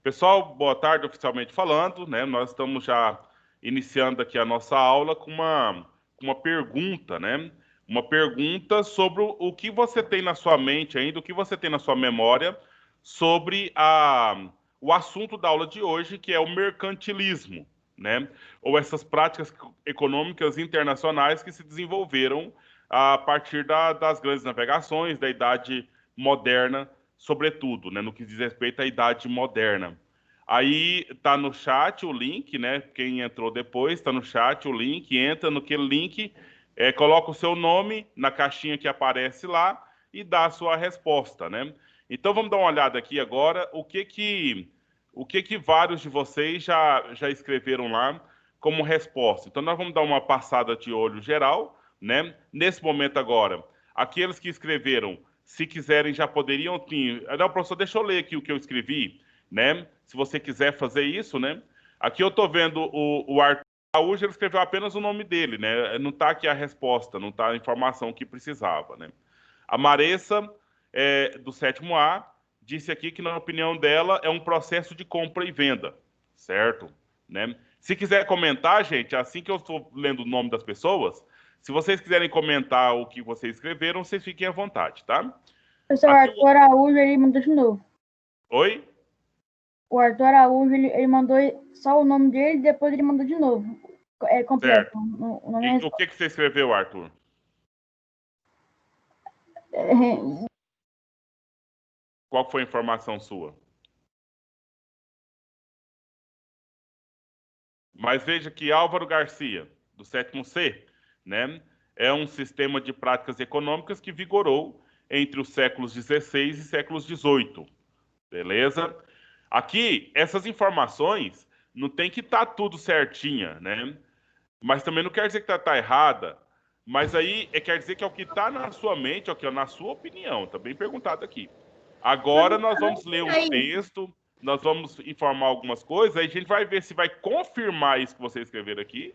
Pessoal, boa tarde, oficialmente falando, né? Nós estamos já iniciando aqui a nossa aula com uma pergunta, né? Uma pergunta sobre o que você tem na sua mente ainda, o que você tem na sua memória sobre o assunto da aula de hoje, que é o mercantilismo, né? Ou essas práticas econômicas internacionais que se desenvolveram a partir das grandes navegações, da Idade Moderna, sobretudo, né, no que diz respeito à Idade Moderna. Aí tá no chat o link, né? Quem entrou depois, tá no chat o link, entra naquele link, coloca o seu nome na caixinha que aparece lá e dá a sua resposta, né? Então vamos dar uma olhada aqui agora o que que vários de vocês já escreveram lá como resposta. Então nós vamos dar uma passada de olho geral, né? Nesse momento agora, aqueles que escreveram, se quiserem, já poderiam ter. Não, professor, deixa eu ler aqui o que eu escrevi, né? Se você quiser fazer isso, né? Aqui eu estou vendo o Arthur Araújo, ele escreveu apenas o nome dele, né? Não está aqui a resposta, não está a informação que precisava, né? A Maressa, do sétimo A, disse aqui que, na opinião dela, é um processo de compra e venda, certo? Né? Se quiser comentar, gente, assim que eu estou lendo o nome das pessoas, se vocês quiserem comentar o que vocês escreveram, vocês fiquem à vontade, tá? Professor Aqui, Arthur Araújo, ele mandou de novo. oi? O Arthur Araújo, ele mandou só o nome dele e depois ele mandou de novo. É completo. Certo. O nome E é... o que você escreveu, Arthur? Qual foi a informação sua? Mas veja que Álvaro Garcia, do sétimo C, né, é um sistema de práticas econômicas que vigorou entre os séculos XVI e séculos XVIII. Beleza? Aqui, essas informações não tem que estar tudo certinha, né? Mas também não quer dizer que tá errada. Mas aí quer dizer que é o que está na sua mente, é o que é na sua opinião. Tá bem perguntado aqui. Agora nós vamos ler um texto, nós vamos informar algumas coisas, aí a gente vai ver se vai confirmar isso que você escreveram aqui,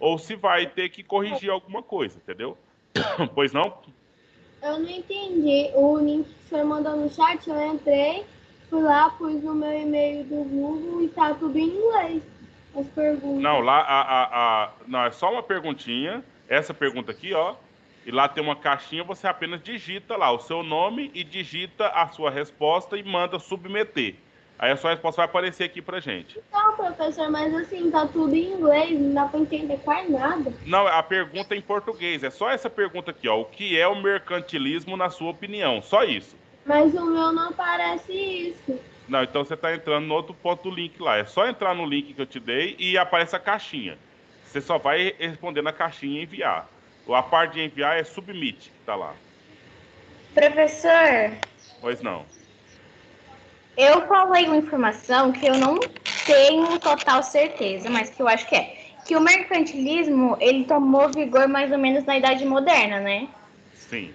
ou se vai ter que corrigir alguma coisa, entendeu? Pois não? Eu não entendi. O link que você mandou no chat, eu entrei, fui lá, pus no meu e-mail do Google e tá tudo em inglês. As perguntas. Não, lá não, é só uma perguntinha, essa pergunta aqui, ó, e lá tem uma caixinha, você apenas digita lá o seu nome e digita a sua resposta e manda submeter. Aí a sua resposta vai aparecer aqui pra gente. Não, professor, mas assim, tá tudo em inglês, não dá pra entender quase nada. Não, a pergunta é em português, é só essa pergunta aqui, ó. O que é o mercantilismo na sua opinião? Só isso. Mas o meu não aparece isso. Não, então você está entrando no outro ponto do link lá. É só entrar no link que eu te dei e aparece a caixinha. Você só vai responder na caixinha e enviar. A parte de enviar é submit, que tá lá. Professor, Pois não. eu falei uma informação que eu não tenho total certeza, mas que eu acho que é. Que o mercantilismo, ele tomou vigor mais ou menos na Idade Moderna, né? Sim.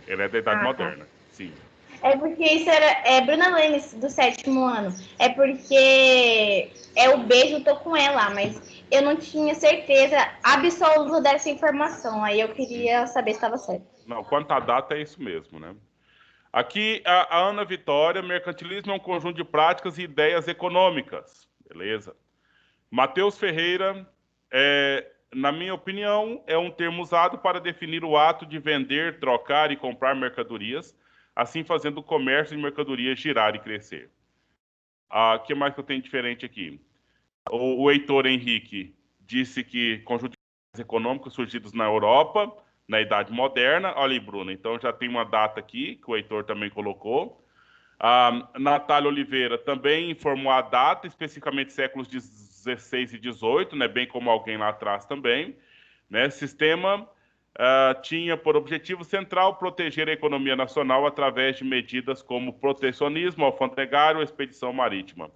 Ele é da Idade Moderna. Sim. É porque isso era Bruna Lênis, do sétimo ano. É porque o B juntou com ela, mas eu não tinha certeza absoluta dessa informação. Aí eu queria saber se estava certo. Não, quanto à data é isso mesmo, né? Aqui, a Ana Vitória, mercantilismo é um conjunto de práticas e ideias econômicas. Beleza. Matheus Ferreira, na minha opinião, é um termo usado para definir o ato de vender, trocar e comprar mercadorias, assim fazendo o comércio de mercadorias girar e crescer. O que mais que eu tenho diferente aqui? O Heitor Henrique disse que conjunto de econômicos surgidos na Europa, na Idade Moderna. Olha aí, Bruno, então já tem uma data aqui, que o Heitor também colocou. A Natália Oliveira também informou a data, especificamente séculos XVI e XVIII, né, bem como alguém lá atrás também. Né, sistema tinha por objetivo central proteger a economia nacional através de medidas como protecionismo alfandegário e expedição marítima.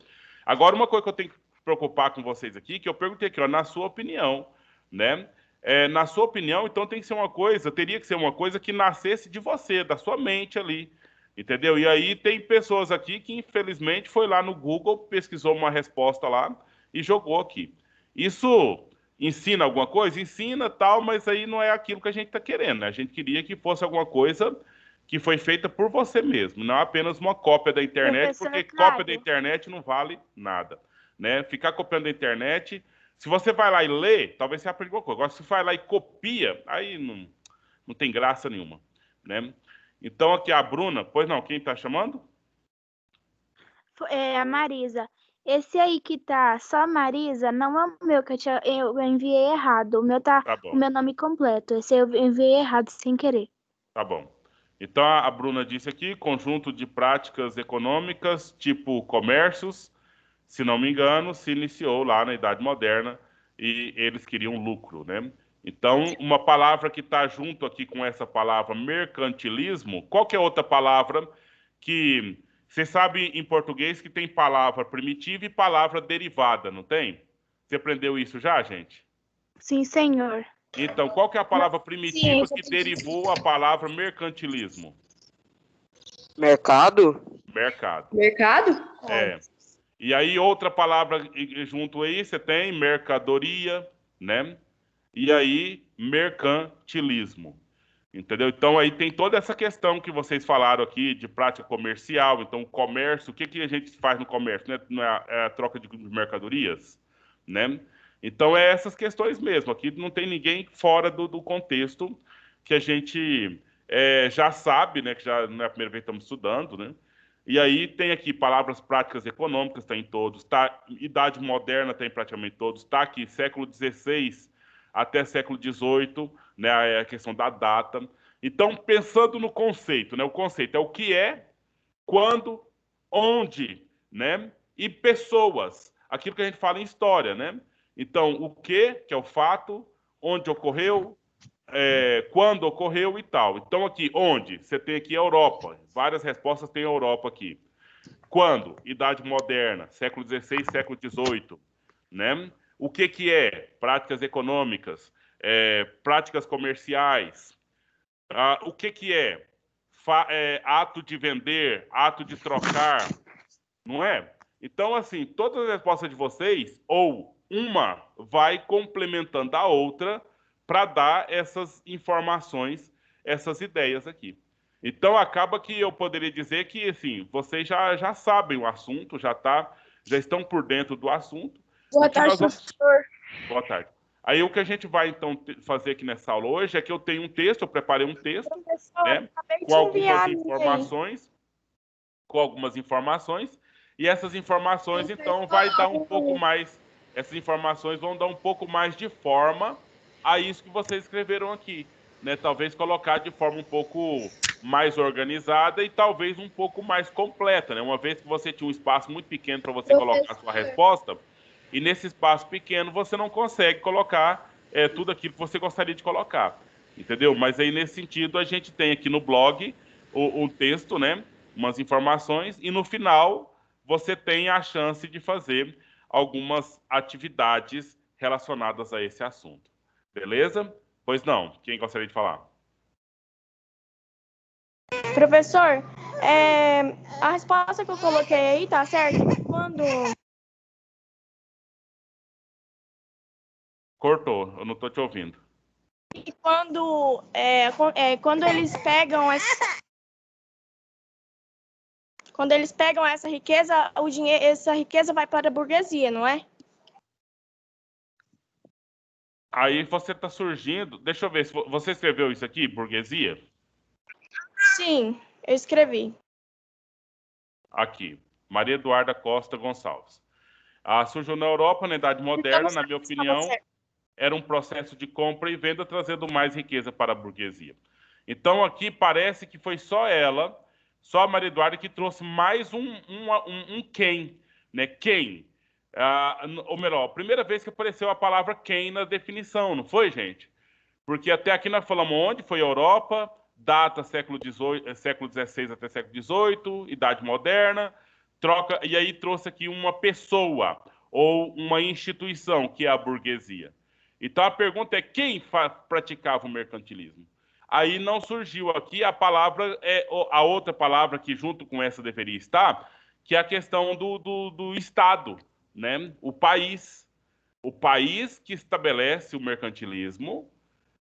Agora, uma coisa que eu tenho que preocupar com vocês aqui, que eu perguntei aqui, ó, na sua opinião, né? Na sua opinião, então tem que ser uma coisa, teria que ser uma coisa que nascesse de você, da sua mente ali, entendeu? E aí tem pessoas aqui que, infelizmente, foi lá no Google, pesquisou uma resposta lá e jogou aqui. Isso ensina alguma coisa? Ensina, tal, mas aí não é aquilo que a gente está querendo, né? A gente queria que fosse alguma coisa que foi feita por você mesmo, não apenas uma cópia da internet, Professor porque Cláudio. cópia da internet não vale nada, né? Ficar copiando da internet, se você vai lá e lê, talvez você aprenda alguma coisa. Agora, se você vai lá e copia, aí não tem graça nenhuma, né? Então, aqui a Bruna, pois não, quem está chamando? É a Marisa. Esse aí que tá só Marisa não é o meu, que eu enviei errado. O meu tá Tá o bom, meu nome completo. Esse aí eu enviei errado sem querer. tá bom. Então, a Bruna disse aqui, conjunto de práticas econômicas, tipo comércios, se não me engano, se iniciou lá na Idade Moderna e eles queriam lucro, né? Então, uma palavra que está junto aqui com essa palavra mercantilismo, qual que é outra palavra que você sabe em português que tem palavra primitiva e palavra derivada, não tem? Você aprendeu isso já, gente? Sim, senhor. Então, qual que é a palavra Sim, primitiva isso que derivou a palavra mercantilismo? Mercado? Mercado. Mercado? É. E aí, outra palavra junto aí, você tem mercadoria, né? E aí, mercantilismo. Entendeu? Então, aí tem toda essa questão que vocês falaram aqui de prática comercial. Então, o comércio, o que que a gente faz no comércio? Né? Não é a troca de mercadorias, né? Então, é essas questões mesmo. Aqui não tem ninguém fora do contexto que a gente já sabe, né? Que já não é a primeira vez que estamos estudando, né? E aí tem aqui palavras práticas econômicas, está em todos, tá? Idade moderna tem praticamente todos, está aqui século XVI até século XVIII, né? A questão da data. Então, pensando no conceito, né? O conceito é o que é, quando, onde, né? E pessoas, aquilo que a gente fala em história, né? Então, o que é o fato, onde ocorreu, quando ocorreu e tal. Então, aqui, onde? Você tem aqui a Europa. Várias respostas tem a Europa aqui. Quando? Idade moderna, século XVI, século XVIII. Né? O que é? Práticas econômicas, práticas comerciais. O que é? Ato de vender, ato de trocar, não é? Então, assim, todas as respostas de vocês, ou uma vai complementando a outra para dar essas informações, essas ideias aqui. Então, acaba que eu poderia dizer que, assim, vocês já sabem o assunto, já estão por dentro do assunto. Boa tarde, professor. Boa tarde. Aí, o que a gente vai, então, fazer aqui nessa aula hoje é que eu tenho um texto, eu preparei um texto, Professor, né, acabei de com algumas enviar informações, e essas informações, então, vai dar um pouco mais, essas informações vão dar um pouco mais de forma a isso que vocês escreveram aqui, né? Talvez colocar de forma um pouco mais organizada e talvez um pouco mais completa, né? Uma vez que você tinha um espaço muito pequeno para você colocar a sua resposta, e nesse espaço pequeno você não consegue colocar tudo aquilo que você gostaria de colocar, entendeu? Mas aí, nesse sentido, a gente tem aqui no blog um texto, né? Umas informações, e no final você tem a chance de fazer algumas atividades relacionadas a esse assunto. Beleza? Pois não, quem gostaria de falar? Professor, a resposta que eu coloquei aí tá certo? Cortou, eu não estou te ouvindo. Quando eles pegam essa riqueza, essa riqueza vai para a burguesia, não é? Aí você está surgindo. Deixa eu ver, você escreveu isso aqui, burguesia? Sim, eu escrevi. Aqui, Maria Eduarda Costa Gonçalves. Surgiu na Europa, na Idade Moderna, na minha opinião, era um processo de compra e venda trazendo mais riqueza para a burguesia. Então, aqui parece que foi só ela, só a Maria Eduarda, que trouxe mais um quem, né? Quem? Ou melhor, a primeira vez que apareceu a palavra quem na definição, não foi, gente? Porque até aqui nós falamos onde foi a Europa, data século XVI até século XVIII, Idade Moderna, troca, e aí trouxe aqui uma pessoa ou uma instituição, que é a burguesia. Então a pergunta é quem praticava o mercantilismo? Aí não surgiu aqui a palavra, a outra palavra que junto com essa deveria estar, que é a questão do Estado, né? O país que estabelece o mercantilismo.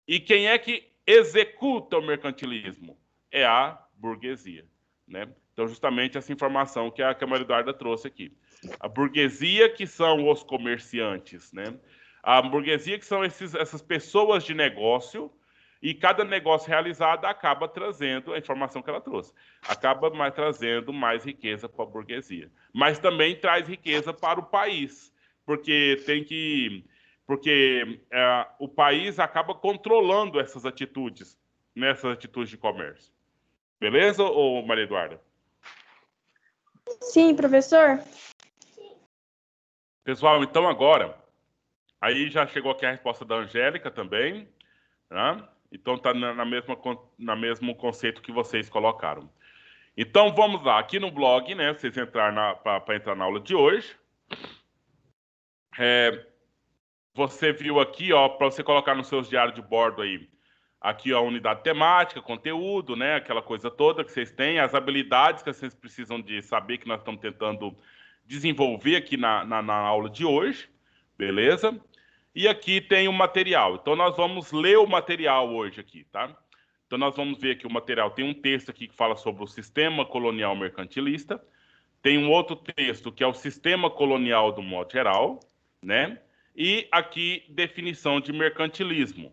E quem é que executa o mercantilismo? É a burguesia, né? Então, justamente essa informação que a Maria Eduarda trouxe aqui. A burguesia, que são os comerciantes, né? A burguesia, que são essas pessoas de negócio, e cada negócio realizado acaba trazendo a informação que ela trouxe. Acaba trazendo mais riqueza para a burguesia. Mas também traz riqueza para o país, porque o país acaba controlando essas atitudes, nessas atitudes de comércio. Beleza, ô Maria Eduarda? Sim, professor. Pessoal, então agora, aí já chegou aqui a resposta da Angélica também, né? Então está na mesmo conceito que vocês colocaram. Então vamos lá, aqui no blog, né? Vocês entraram para entrar na aula de hoje. Você viu aqui, ó, para você colocar nos seus diários de bordo aí, aqui ó, a unidade temática, conteúdo, né? Aquela coisa toda que vocês têm, as habilidades que vocês precisam de saber que nós estamos tentando desenvolver aqui na aula de hoje, beleza? E aqui tem o material. Então, nós vamos ler o material hoje aqui, tá? Então, nós vamos ver aqui o material. Tem um texto aqui que fala sobre o sistema colonial mercantilista. Tem um outro texto que é o sistema colonial do modo geral, né? E aqui, definição de mercantilismo.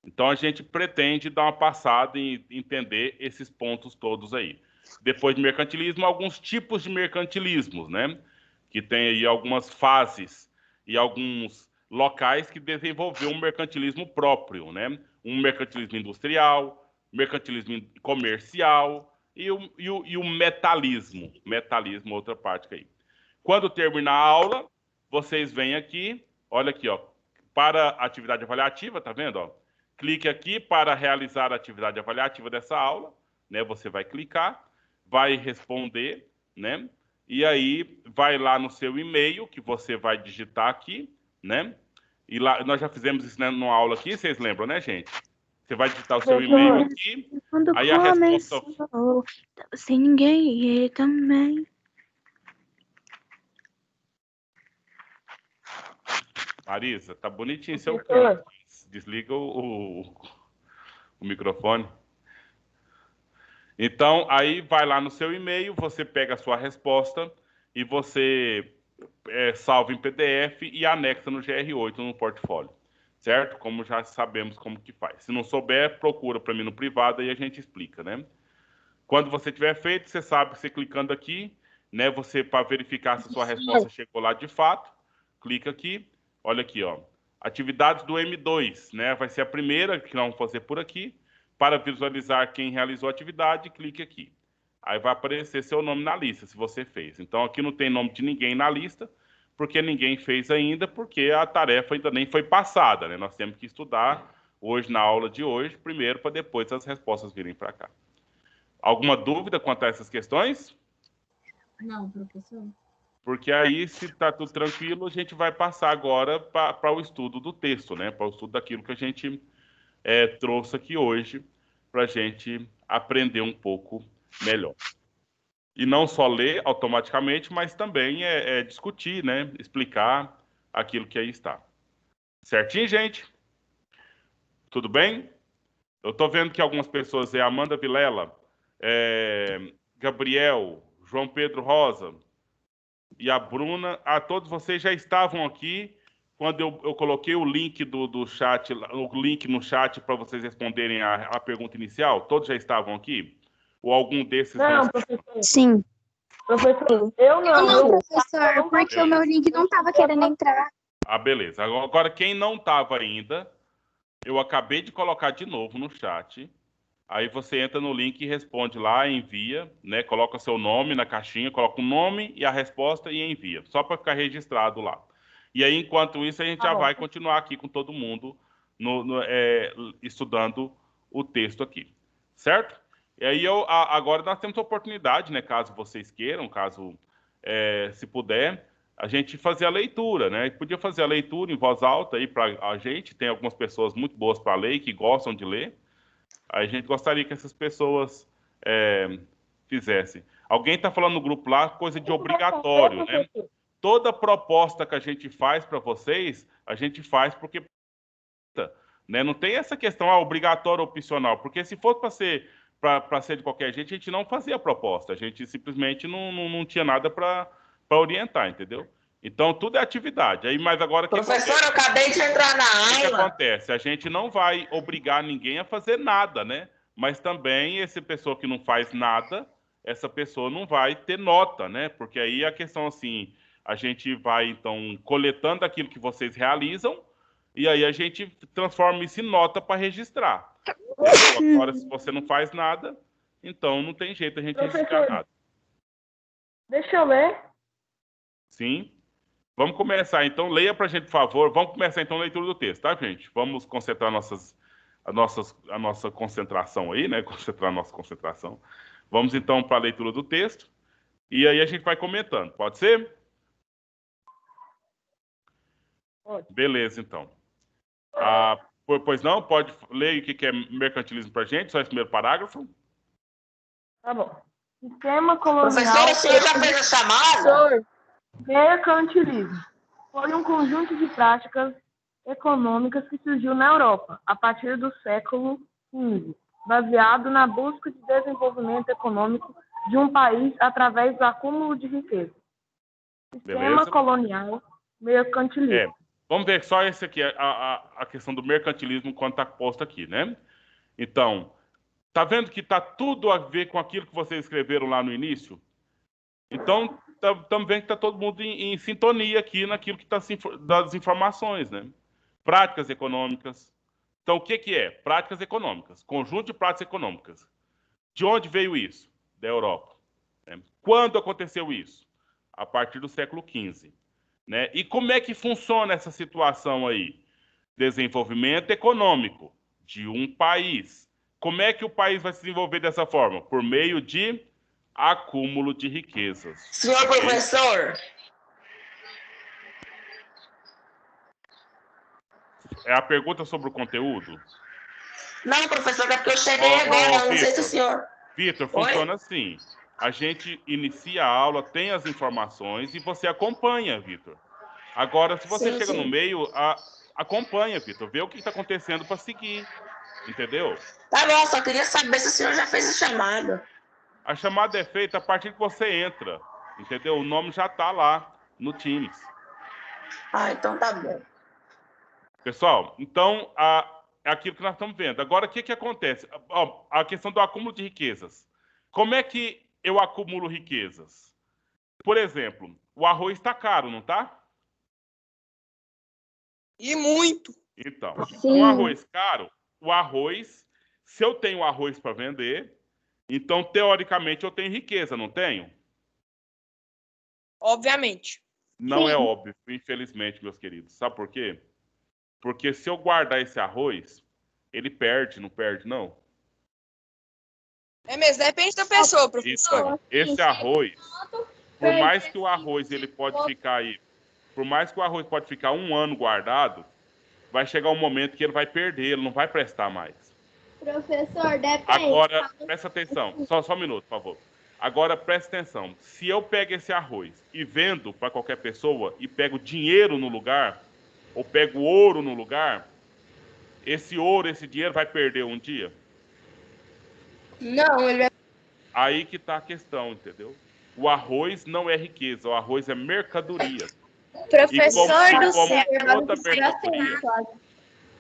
Então, a gente pretende dar uma passada e entender esses pontos todos aí. Depois de mercantilismo, alguns tipos de mercantilismos, né? Que tem aí algumas fases e alguns locais que desenvolveu um mercantilismo próprio, né? Um mercantilismo industrial, mercantilismo comercial e o metalismo. Metalismo, outra parte aí. Quando terminar a aula, vocês vêm aqui, olha aqui, ó, para atividade avaliativa, tá vendo, ó? Clique aqui para realizar a atividade avaliativa dessa aula, né? Você vai clicar, vai responder, né? E aí vai lá no seu e-mail que você vai digitar aqui, né? E lá nós já fizemos isso, né, numa aula aqui, vocês lembram, né, gente? Você vai digitar o seu e-mail aqui, Quando aí a resposta... começou, tava sem ninguém e ele também. Marisa, tá bonitinho seu canto. Desliga o microfone. Então, aí vai lá no seu e-mail, você pega a sua resposta e você salva em PDF e anexa no GR8 no portfólio, certo? Como já sabemos como que faz. Se não souber, procura para mim no privado e a gente explica, né? Quando você tiver feito, você sabe que você clicando aqui, né? Você, para verificar se a sua resposta chegou lá de fato, clica aqui, olha aqui, ó. Atividades do M2, né? Vai ser a primeira que nós vamos fazer por aqui. Para visualizar quem realizou a atividade, clique aqui. Aí vai aparecer seu nome na lista, se você fez. Então, aqui não tem nome de ninguém na lista, porque ninguém fez ainda, porque a tarefa ainda nem foi passada, né? Nós temos que estudar hoje, na aula de hoje, primeiro, para depois as respostas virem para cá. Alguma dúvida quanto a essas questões? Não, professor. Porque aí, se está tudo tranquilo, a gente vai passar agora para o estudo do texto, né? Para o estudo daquilo que a gente trouxe aqui hoje, para a gente aprender um pouco melhor. E não só ler automaticamente, mas também discutir, né? Explicar aquilo que aí está. Certinho, gente? Tudo bem? Eu estou vendo que algumas pessoas, Amanda Vilela, Gabriel, João Pedro Rosa e a Bruna, todos vocês já estavam aqui quando eu coloquei o link do chat, o link no chat para vocês responderem a pergunta inicial. Todos já estavam aqui? Ou algum desses? Não, professor. Sim. Professor, eu não. Não, professor, porque o meu link não estava querendo entrar. Ah, beleza. Agora, quem não estava ainda, eu acabei de colocar de novo no chat. Aí você entra no link e responde lá, envia, né? Coloca seu nome na caixinha, coloca o nome e a resposta e envia. Só para ficar registrado lá. E aí, enquanto isso, a gente já vai continuar aqui com todo mundo estudando o texto aqui. Certo? E aí, agora nós temos a oportunidade, né? Caso vocês queiram, caso se puder, a gente fazer a leitura, né? Podia fazer a leitura em voz alta aí para a gente. Tem algumas pessoas muito boas para ler, que gostam de ler. A gente gostaria que essas pessoas fizessem. Alguém está falando no grupo lá, coisa de obrigatório, né? Toda proposta que a gente faz para vocês, a gente faz porque... né? Não tem essa questão obrigatório ou opcional, porque se for para ser para ser de qualquer jeito, a gente não fazia proposta. A gente simplesmente não tinha nada para orientar, entendeu? Então, tudo é atividade. Aí, mas agora... Professor, eu acabei de entrar na O que aula. acontece? A gente não vai obrigar ninguém a fazer nada, né? Mas também, essa pessoa que não faz nada, essa pessoa não vai ter nota, né? Porque aí a questão, assim, a gente vai, então, coletando aquilo que vocês realizam e aí a gente transforma isso em nota para registrar. Agora, se você não faz nada, então não tem jeito a gente registrar nada. Deixa eu ler. Sim. Vamos começar, então. Leia para a gente, por favor. Vamos começar, então, a leitura do texto, tá, gente? Vamos concentrar a nossa concentração aí, né? Concentrar a nossa concentração. Vamos, então, para a leitura do texto. E aí a gente vai comentando. Pode ser? Pode. Beleza, então. Pois não? Pode ler o que é mercantilismo para a gente? Só esse primeiro parágrafo? Tá bom. Sistema colonial... Professor, o senhor já fez a chamada? Professor, mercantilismo foi um conjunto de práticas econômicas que surgiu na Europa a partir do século XV, baseado na busca de desenvolvimento econômico de um país através do acúmulo de riqueza. Sistema Beleza. colonial, mercantilismo. Vamos ver só esse aqui, a questão do mercantilismo, quando está posto aqui, né? Então, tá vendo que tá tudo a ver com aquilo que vocês escreveram lá no início? Então, estamos vendo que está todo mundo em sintonia aqui naquilo que está das informações, né? Práticas econômicas. Então, o que é? Práticas econômicas. Conjunto de práticas econômicas. De onde veio isso? Da Europa. Né? Quando aconteceu isso? A partir do século XV. Né? E como é que funciona essa situação aí? Desenvolvimento econômico de um país. Como é que o país vai se desenvolver dessa forma? Por meio de acúmulo de riquezas. Senhor professor. É a pergunta sobre o conteúdo? Não, professor, é porque eu cheguei agora. Não sei se o senhor... Vitor, funciona assim. A gente inicia a aula, tem as informações e você acompanha, Vitor. Agora, se você chega no meio, acompanha, Vitor. Vê o que está acontecendo para seguir. Entendeu? Tá bom, só queria saber se o senhor já fez a chamada. A chamada é feita a partir que você entra. Entendeu? O nome já está lá no Teams. Então tá bom. Pessoal, então, é aquilo que nós estamos vendo. Agora, o que acontece? A questão do acúmulo de riquezas. Como é que eu acumulo riquezas? Por exemplo, o arroz está caro, não está? E muito. Então, com arroz caro, o arroz, se eu tenho arroz para vender, então, teoricamente, eu tenho riqueza, não tenho? Obviamente. Não é óbvio, infelizmente, meus queridos. Sabe por quê? Porque se eu guardar esse arroz, ele perde, não perde, não? É mesmo, depende da pessoa, professor. Então, esse arroz, por mais que o arroz ele pode ficar aí, por mais que o arroz pode ficar 1 ano guardado, vai chegar um momento que ele vai perder, ele não vai prestar mais. Professor, depende. Agora, presta atenção, só um minuto, por favor. Agora, presta atenção. Se eu pego esse arroz e vendo para qualquer pessoa e pego dinheiro no lugar, ou pego ouro no lugar, esse ouro, esse dinheiro vai perder um dia? Não, ele vai... Aí que está a questão, entendeu? O arroz não é riqueza, o arroz é mercadoria. Professor do céu.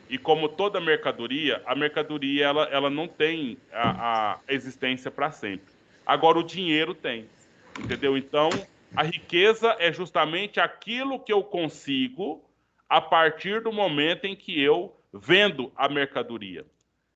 E como toda mercadoria, a mercadoria ela não tem a existência para sempre. Agora o dinheiro tem, entendeu? Então, a riqueza é justamente aquilo que eu consigo a partir do momento em que eu vendo a mercadoria.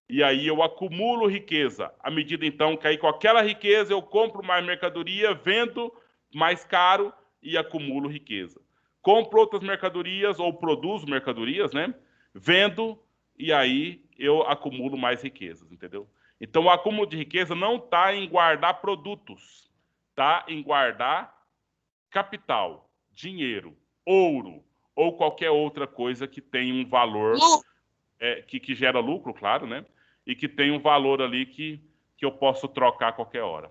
E aí eu acumulo riqueza. À medida, então, que aí com aquela riqueza eu compro mais mercadoria, vendo mais caro e acumulo riqueza. Compro outras mercadorias ou produzo mercadorias, né? Vendo e aí eu acumulo mais riquezas, entendeu? Então, o acúmulo de riqueza não está em guardar produtos, está em guardar capital, dinheiro, ouro ou qualquer outra coisa que tenha um valor, que gera lucro, claro, né? E que tem um valor ali que eu posso trocar a qualquer hora.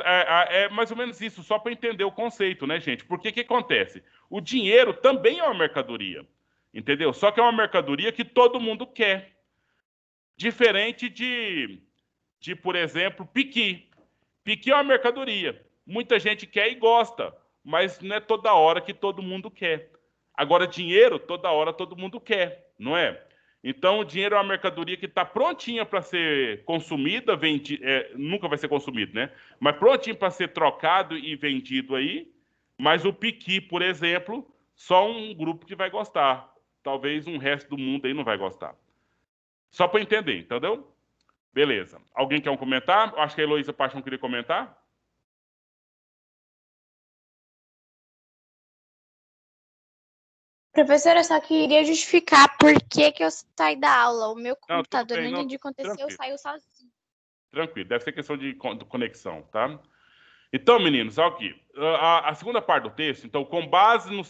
É mais ou menos isso, só para entender o conceito, né, gente? Porque o que acontece? O dinheiro também é uma mercadoria, entendeu? Só que é uma mercadoria que todo mundo quer. Diferente de de, por exemplo, piqui. Piqui é uma mercadoria. Muita gente quer e gosta, mas não é toda hora que todo mundo quer. Agora, dinheiro, toda hora todo mundo quer, não é? Então, o dinheiro é uma mercadoria que está prontinha para ser consumida, nunca vai ser consumido, né? Mas prontinho para ser trocado e vendido aí. Mas o piqui, por exemplo, só um grupo que vai gostar. Talvez um resto do mundo aí não vai gostar. Só para entender, entendeu? Beleza. Alguém quer um comentário? Acho que a Heloísa Paixão queria comentar. Professora, eu só queria justificar por que eu saí da aula. O meu Não, tudo computador bem, não não, entendi o que aconteceu, tranquilo. saiu sozinho. Tranquilo, deve ser questão de conexão, tá? Então, meninos, olha aqui. A segunda parte do texto, então, com base no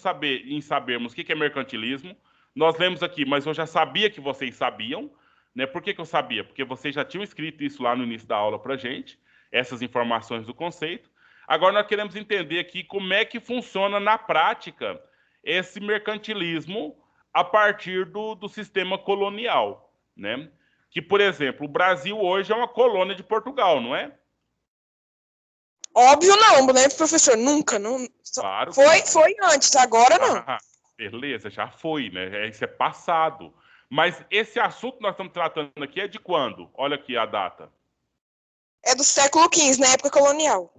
em sabermos o que é mercantilismo, nós lemos aqui, mas eu já sabia que vocês sabiam, né? Por que eu sabia? Porque vocês já tinham escrito isso lá no início da aula pra gente, essas informações do conceito. Agora nós queremos entender aqui como é que funciona na prática esse mercantilismo a partir do sistema colonial, né? Que, por exemplo, o Brasil hoje é uma colônia de Portugal, não é? Óbvio não, né, professor? Nunca. Não, Claro. foi antes, agora não. Beleza, já foi, né? Isso é passado. Mas esse assunto que nós estamos tratando aqui é de quando? Olha aqui a data. É do século XV, na época colonial.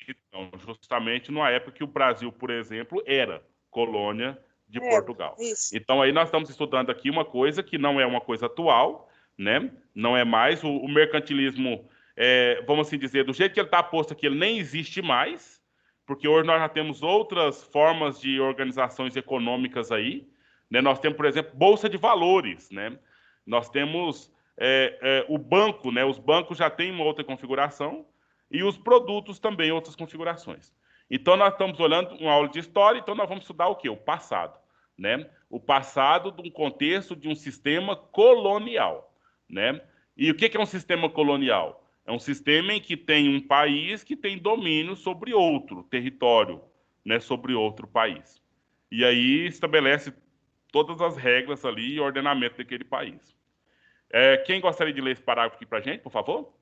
Então, justamente na época que o Brasil, por exemplo, era colônia de Portugal. Isso. Então, aí nós estamos estudando aqui uma coisa que não é uma coisa atual, né? Não é mais. O mercantilismo, vamos assim dizer, do jeito que ele está posto aqui, ele nem existe mais, porque hoje nós já temos outras formas de organizações econômicas aí, né? Nós temos, por exemplo, bolsa de valores, né? Nós temos o banco, né? Os bancos já têm uma outra configuração e os produtos também outras configurações. Então, nós estamos olhando uma aula de história, então nós vamos estudar o quê? O passado, né? O passado de um contexto de um sistema colonial, né? E o que é um sistema colonial? É um sistema em que tem um país que tem domínio sobre outro território, né? Sobre outro país. E aí estabelece todas as regras ali e ordenamento daquele país. Quem gostaria de ler esse parágrafo aqui para a gente, por favor?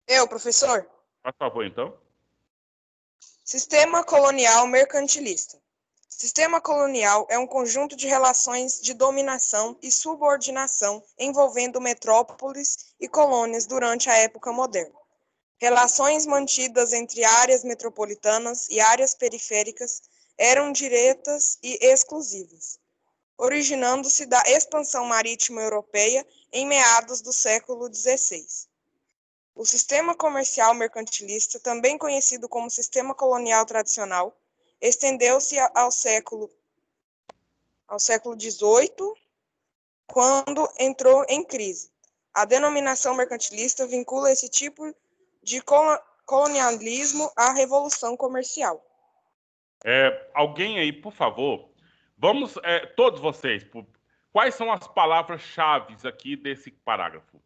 Eu, professor. Por favor, então. Sistema colonial mercantilista. Sistema colonial é um conjunto de relações de dominação e subordinação envolvendo metrópoles e colônias durante a época moderna. Relações mantidas entre áreas metropolitanas e áreas periféricas eram diretas e exclusivas, originando-se da expansão marítima europeia em meados do século XVI. O sistema comercial mercantilista, também conhecido como sistema colonial tradicional, estendeu-se ao século XVIII, quando entrou em crise. A denominação mercantilista vincula esse tipo de colonialismo à revolução comercial. Alguém aí, por favor, vamos, todos vocês, quais são as palavras-chave aqui desse parágrafo?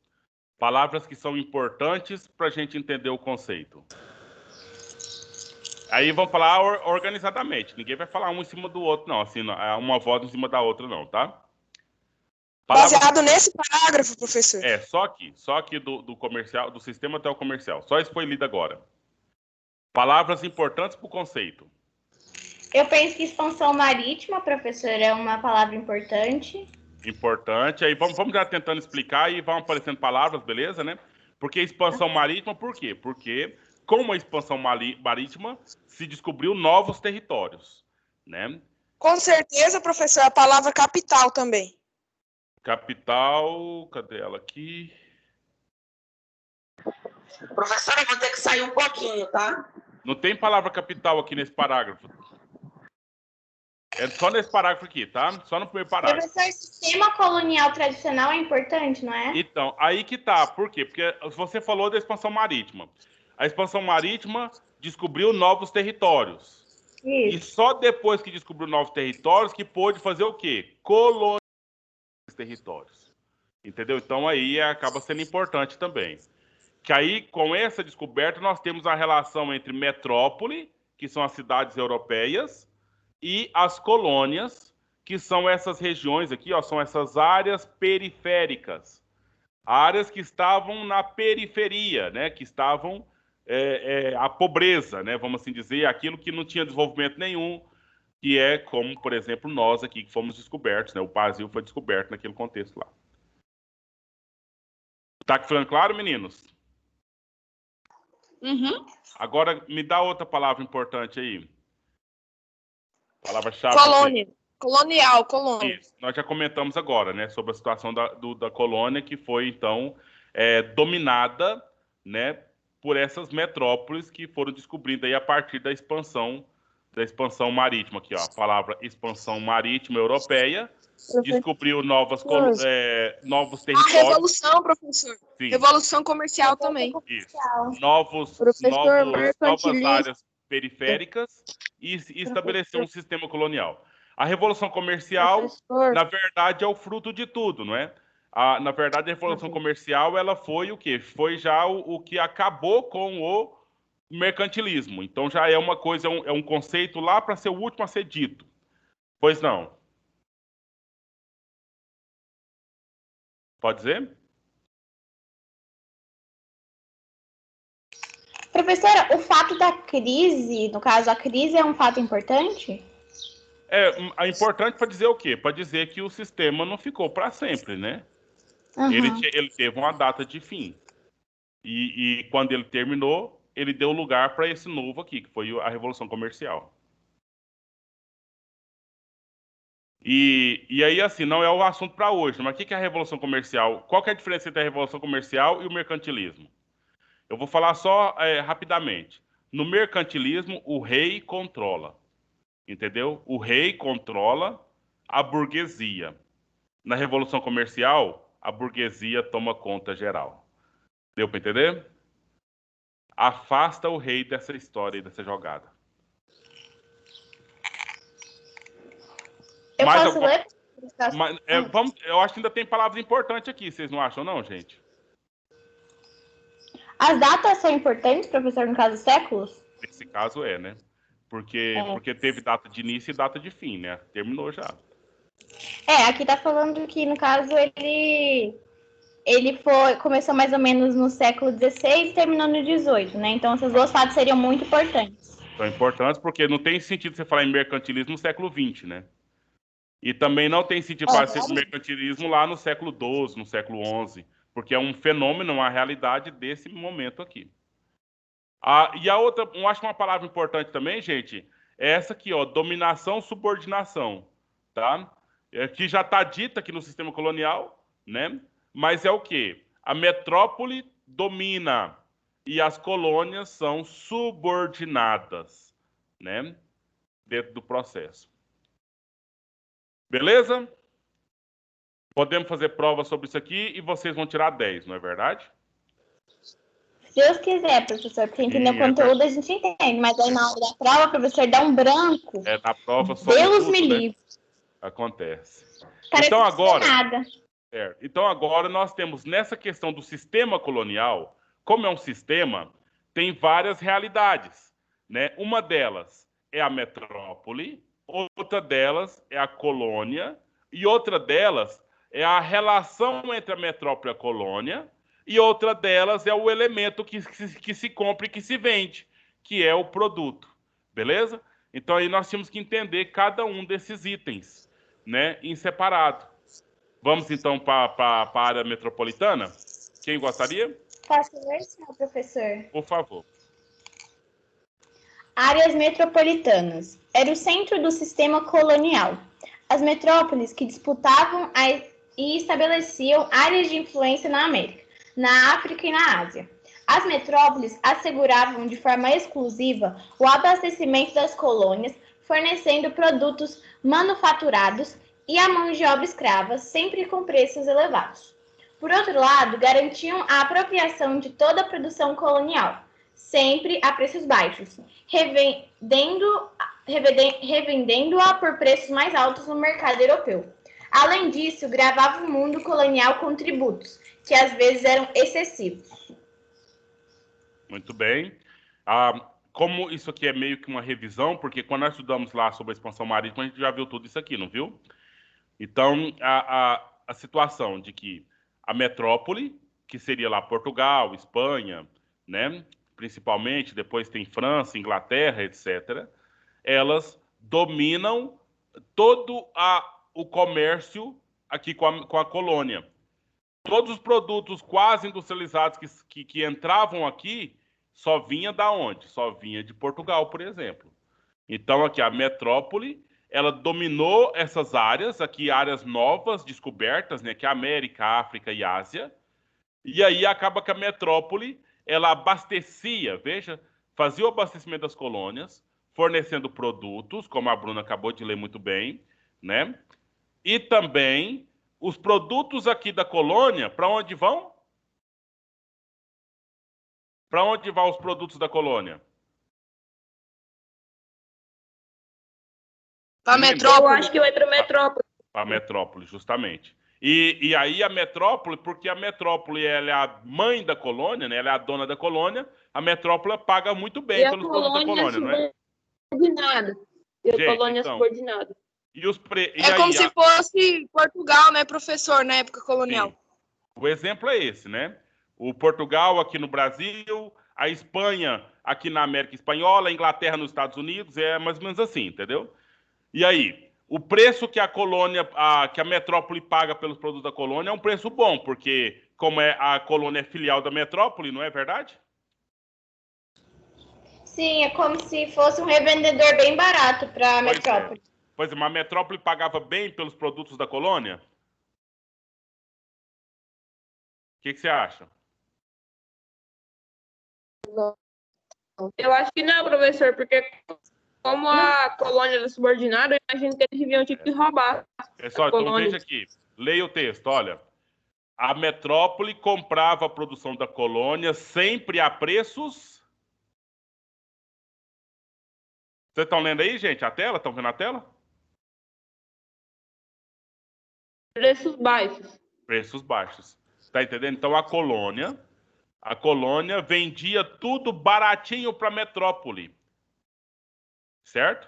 Palavras que são importantes para a gente entender o conceito. Aí vamos falar organizadamente. Ninguém vai falar um em cima do outro, não. Assim, uma voz em cima da outra, não, tá? Baseado nesse parágrafo, professor? Só aqui do comercial, do sistema até o comercial. Só isso foi lido agora. Palavras importantes para o conceito. Eu penso que expansão marítima, professor, é uma palavra importante. Importante. Aí vamos já tentando explicar e vão aparecendo palavras, beleza, né? Porque expansão marítima, por quê? Porque com a expansão marítima se descobriu novos territórios, né? Com certeza, professor, a palavra capital também. Capital, cadê ela aqui? Professora, eu vou ter que sair um pouquinho, tá? Não tem palavra capital aqui nesse parágrafo. É só nesse parágrafo aqui, tá? Só no primeiro parágrafo. Professor, sistema colonial tradicional é importante, não é? Então, aí que tá. Por quê? Porque você falou da expansão marítima. A expansão marítima descobriu novos territórios. Isso. E só depois que descobriu novos territórios que pôde fazer o quê? Colonizar esses territórios. Entendeu? Então, aí acaba sendo importante também. Que aí, com essa descoberta, nós temos a relação entre metrópole, que são as cidades europeias, e as colônias, que são essas regiões aqui, ó, são essas áreas periféricas. áreas que estavam na periferia, né? Que estavam a pobreza, né? Vamos assim dizer, aquilo que não tinha desenvolvimento nenhum, que é como, por exemplo, nós aqui que fomos descobertos, né? O Brasil foi descoberto naquele contexto lá. Tá ficando claro, meninos? Uhum. Agora, me dá outra palavra importante aí. Palavra-chave. Colônia. Colonial, colônia. Isso. Nós já comentamos agora, né? Sobre a situação da colônia, que foi, então, dominada, né? Por essas metrópoles que foram descobridas aí a partir da expansão marítima. Aqui, ó. A palavra expansão marítima europeia. Descobriu novos territórios. A revolução, professor. Sim. Revolução comercial também. Isso. Novas áreas periféricas e estabeleceu um sistema colonial. A Revolução Comercial, na verdade, é o fruto de tudo, não é? Na verdade, a Revolução Comercial, ela foi o quê? Foi já o que acabou com o mercantilismo. Então, já é uma coisa, é um conceito lá para ser o último a ser dito. Pois não? Pode dizer? Professora, o fato da crise, no caso, a crise é um fato importante? É importante para dizer o quê? Para dizer que o sistema não ficou para sempre, né? Uhum. Ele teve uma data de fim. E quando ele terminou, ele deu lugar para esse novo aqui, que foi a Revolução Comercial. E aí, assim, não é o assunto para hoje, mas o que é a Revolução Comercial? Qual que é a diferença entre a Revolução Comercial e o mercantilismo? Eu vou falar só rapidamente. No mercantilismo, o rei controla. Entendeu? O rei controla a burguesia. Na Revolução Comercial, a burguesia toma conta geral. Deu para entender? Afasta o rei dessa história e dessa jogada. Eu posso ler? Eu acho que ainda tem palavras importantes aqui, vocês não acham, não, gente? As datas são importantes, professor, no caso, séculos? Nesse caso né? Porque teve data de início e data de fim, né? Terminou já. Aqui tá falando que, no caso, ele começou mais ou menos no século XVI e terminou no XVIII, né? Então, essas duas fatos seriam muito importantes. São importantes porque não tem sentido você falar em mercantilismo no século XX, né? E também não tem sentido falar em mercantilismo lá no século XII, no século XI, porque é um fenômeno, uma realidade desse momento aqui. E a outra, eu acho que uma palavra importante também, gente, é essa aqui, ó, dominação, subordinação, tá? Que já está dita aqui no sistema colonial, né? Mas é o quê? A metrópole domina e as colônias são subordinadas, né? Dentro do processo. Beleza? Podemos fazer prova sobre isso aqui e vocês vão tirar 10, não é verdade? Se Deus quiser, professor, porque entender o conteúdo a gente entende, mas aí na hora da prova, o professor dá um branco. Na prova só Deus me livre. Acontece. Parece então agora, nada. Então agora nós temos nessa questão do sistema colonial, como é um sistema, tem várias realidades, né? Uma delas é a metrópole, outra delas é a colônia e outra delas é a relação entre a metrópole e a colônia. E outra delas é o elemento que se compra e que se vende, que é o produto. Beleza? Então, aí nós temos que entender cada um desses itens, né, em separado. Vamos, então, para a área metropolitana? Quem gostaria? Posso ler, senhor professor? Por favor. Áreas metropolitanas. Era o centro do sistema colonial. As metrópoles que disputavam e estabeleciam áreas de influência na América, na África e na Ásia. As metrópoles asseguravam de forma exclusiva o abastecimento das colônias, fornecendo produtos manufaturados e a mão de obra escrava, sempre com preços elevados. Por outro lado, garantiam a apropriação de toda a produção colonial, sempre a preços baixos, revendendo-a por preços mais altos no mercado europeu. Além disso, gravava o mundo colonial com tributos, que às vezes eram excessivos. Muito bem. Como isso aqui é meio que uma revisão, porque quando nós estudamos lá sobre a expansão marítima, a gente já viu tudo isso aqui, não viu? Então, a situação de que a metrópole, que seria lá Portugal, Espanha, né? Principalmente, depois tem França, Inglaterra, etc. Elas dominam todo o comércio aqui com a colônia. Todos os produtos quase industrializados que entravam aqui só vinha da onde? Só vinha de Portugal, por exemplo. Então, aqui, a metrópole, ela dominou essas áreas, aqui áreas novas, descobertas, né, que é a América, África e Ásia. E aí acaba que a metrópole, ela abastecia, veja, fazia o abastecimento das colônias, fornecendo produtos, como a Bruna acabou de ler muito bem, né? E também os produtos aqui da colônia, para onde vão? Para onde vão os produtos da colônia? Para metrópole. Eu acho que vai para metrópole. Para a metrópole, justamente. E aí a metrópole, porque a metrópole ela é a mãe da colônia, né? Ela é a dona da colônia, a metrópole paga muito bem pelos produtos da colônia, não é? Subordinada. E a colônia então, subordinada. Como se fosse Portugal, né, professor, na época colonial. Sim. O exemplo é esse, né? O Portugal aqui no Brasil, a Espanha aqui na América Espanhola, a Inglaterra nos Estados Unidos, é mais ou menos assim, entendeu? E aí, o preço que a colônia, que a metrópole paga pelos produtos da colônia é um preço bom, porque como a colônia é filial da metrópole, não é verdade? Sim, é como se fosse um revendedor bem barato para a metrópole. Pois é, mas a metrópole pagava bem pelos produtos da colônia? O que você acha? Eu acho que não, professor, porque como a colônia era subordinada, eu imagino que eles deviam ter que roubar. Pessoal, então veja aqui, leia o texto, olha. A metrópole comprava a produção da colônia sempre a preços... Vocês estão lendo aí, gente, a tela? Estão vendo a tela? Preços baixos. Preços baixos. Tá entendendo? Então a colônia vendia tudo baratinho para a metrópole. Certo?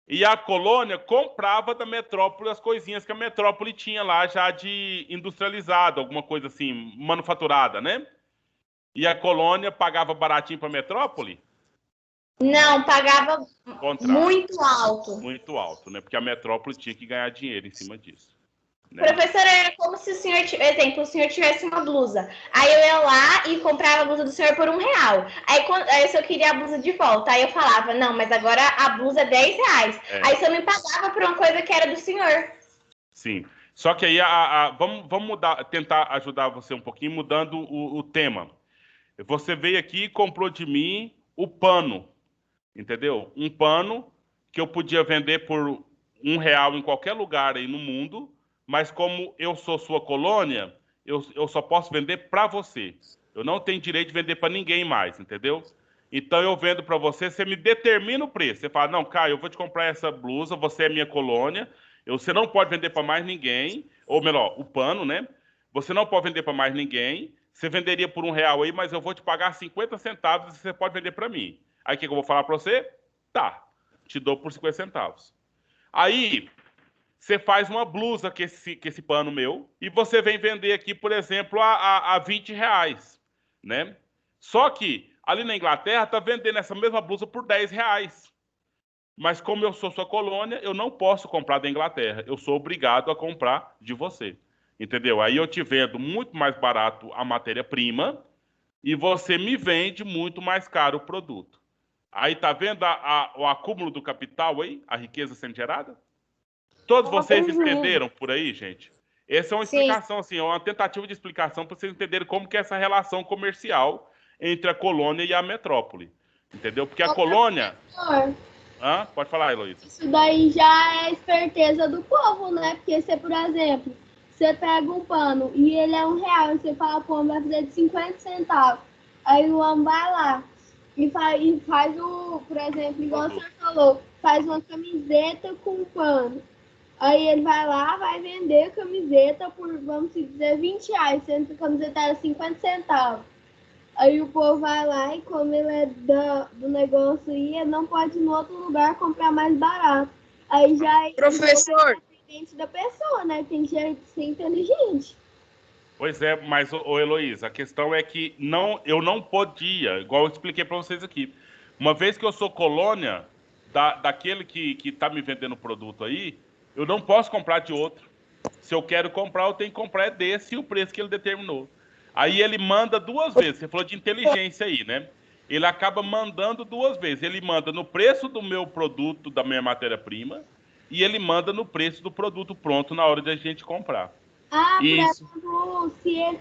E a colônia comprava da metrópole as coisinhas que a metrópole tinha lá já de industrializado, alguma coisa assim, manufaturada, né? E a colônia pagava baratinho para a metrópole? Não, pagava muito alto. Muito alto, né? Porque a metrópole tinha que ganhar dinheiro em cima disso. Né? Professora, era como se o senhor, exemplo, o senhor tivesse uma blusa. Aí eu ia lá e comprava a blusa do senhor por R$1. Aí se eu queria a blusa de volta, aí eu falava, não, mas agora a blusa é R$10. Aí o senhor me pagava por uma coisa que era do senhor. Sim. Só que aí vamos mudar, tentar ajudar você um pouquinho, mudando o tema. Você veio aqui e comprou de mim o pano. Entendeu? Um pano que eu podia vender por R$1 em qualquer lugar aí no mundo, mas como eu sou sua colônia, eu só posso vender para você. Eu não tenho direito de vender para ninguém mais, entendeu? Então eu vendo para você, você me determina o preço. Você fala, não, Caio, eu vou te comprar essa blusa, você é minha colônia, você não pode vender para mais ninguém, ou melhor, o pano, né? Você não pode vender para mais ninguém, você venderia por R$1 aí, mas eu vou te pagar 50 centavos e você pode vender para mim. Aí o que eu vou falar para você? Tá, te dou por 50 centavos. Aí, você faz uma blusa com esse pano meu e você vem vender aqui, por exemplo, a R$20, né? Só que ali na Inglaterra tá vendendo essa mesma blusa por R$10. Mas como eu sou sua colônia, eu não posso comprar da Inglaterra. Eu sou obrigado a comprar de você. Entendeu? Aí eu te vendo muito mais barato a matéria-prima e você me vende muito mais caro o produto. Aí tá vendo o acúmulo do capital aí? A riqueza sendo gerada? Todos vocês entenderam por aí, gente? Essa é uma explicação, assim, é uma tentativa de explicação para vocês entenderem como que é essa relação comercial entre a colônia e a metrópole. Entendeu? Porque a colônia... Pode falar, Heloísa. Isso daí já é esperteza do povo, né? Porque se, por exemplo, você pega um pano e ele é R$1, você fala, pô, vai fazer de 50 centavos. Aí o homem vai lá e faz por exemplo, igual o senhor falou, faz uma camiseta com pano. Aí ele vai lá, vai vender a camiseta por, vamos dizer, R$20, sendo que a camiseta era 50 centavos. Aí o povo vai lá e como ele é do negócio aí, ele não pode ir no outro lugar comprar mais barato. Aí já é professor, dependente da pessoa, né? Tem que ser inteligente. Pois é, mas, ô Heloísa, a questão é que eu não podia, igual eu expliquei para vocês aqui. Uma vez que eu sou colônia daquele que está me vendendo o produto aí, eu não posso comprar de outro. Se eu quero comprar, eu tenho que comprar desse e o preço que ele determinou. Aí ele manda duas vezes. Você falou de inteligência aí, né? Ele acaba mandando duas vezes. Ele manda no preço do meu produto, da minha matéria-prima, e ele manda no preço do produto pronto na hora de a gente comprar. Ah, Isso.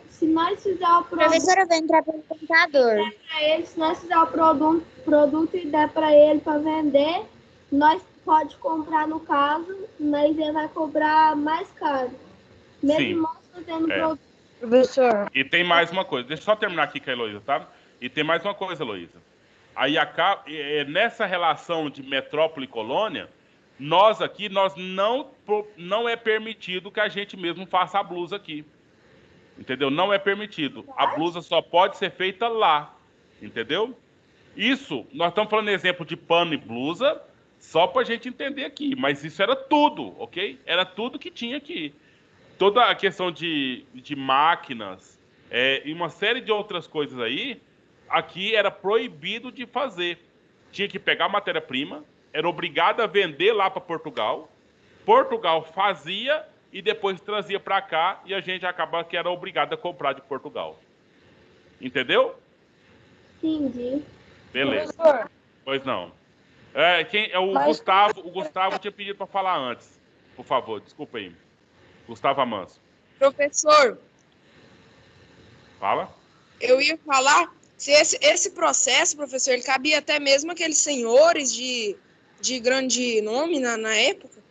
se nós fizer o produto Professora, eu vou entrar pelo computador. para ele, se nós fizer o produto e der para ele para vender, nós pode comprar no caso, mas ele vai cobrar mais caro. Mesmo Sim. nós fazendo É. produto. Professor. E tem mais uma coisa. Deixa eu só terminar aqui com a Heloísa, tá? E tem mais uma coisa, Heloísa. Aí nessa relação de metrópole e colônia, nós aqui, não é permitido que a gente mesmo faça a blusa aqui. Entendeu? Não é permitido. A blusa só pode ser feita lá. Entendeu? Isso, nós estamos falando exemplo de pano e blusa, só para a gente entender aqui. Mas isso era tudo, ok? Era tudo que tinha aqui. Toda a questão de máquinas e uma série de outras coisas aí, aqui era proibido de fazer. Tinha que pegar a matéria-prima, era obrigado a vender lá para Portugal. Portugal fazia e depois trazia para cá e a gente acabava que era obrigado a comprar de Portugal. Entendeu? Entendi. Beleza. Professor. Pois não. Mas- O Gustavo tinha pedido para falar antes. Por favor, desculpa aí. Gustavo Amanso. Professor, Fala. eu ia falar se esse processo, professor, ele cabia até mesmo aqueles senhores de grande nome na época.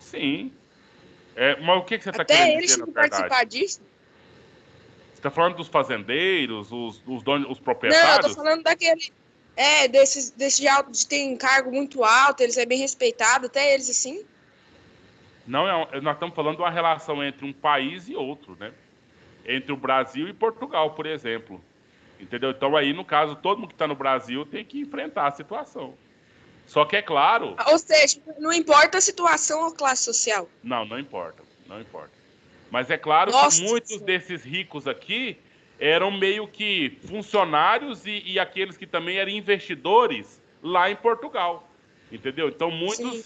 Sim. Mas o que você está Até querendo eles dizer, tinham na que participar verdade? disso. Você está falando dos fazendeiros, os donos, os Não, eu tô proprietários? falando daquele. Desse de ter um cargo muito alto, eles é bem respeitado, até eles assim. Não, nós estamos falando de uma relação entre um país e outro, né? Entre o Brasil e Portugal, por exemplo. Entendeu? Então aí, no caso, todo mundo que está no Brasil tem que enfrentar a situação. Só que é claro... Ou seja, não importa a situação ou classe social. Não importa. Não importa. Mas é claro Nossa, que muitos sim. desses ricos aqui eram meio que funcionários e aqueles que também eram investidores lá em Portugal. Entendeu? Então, Sim.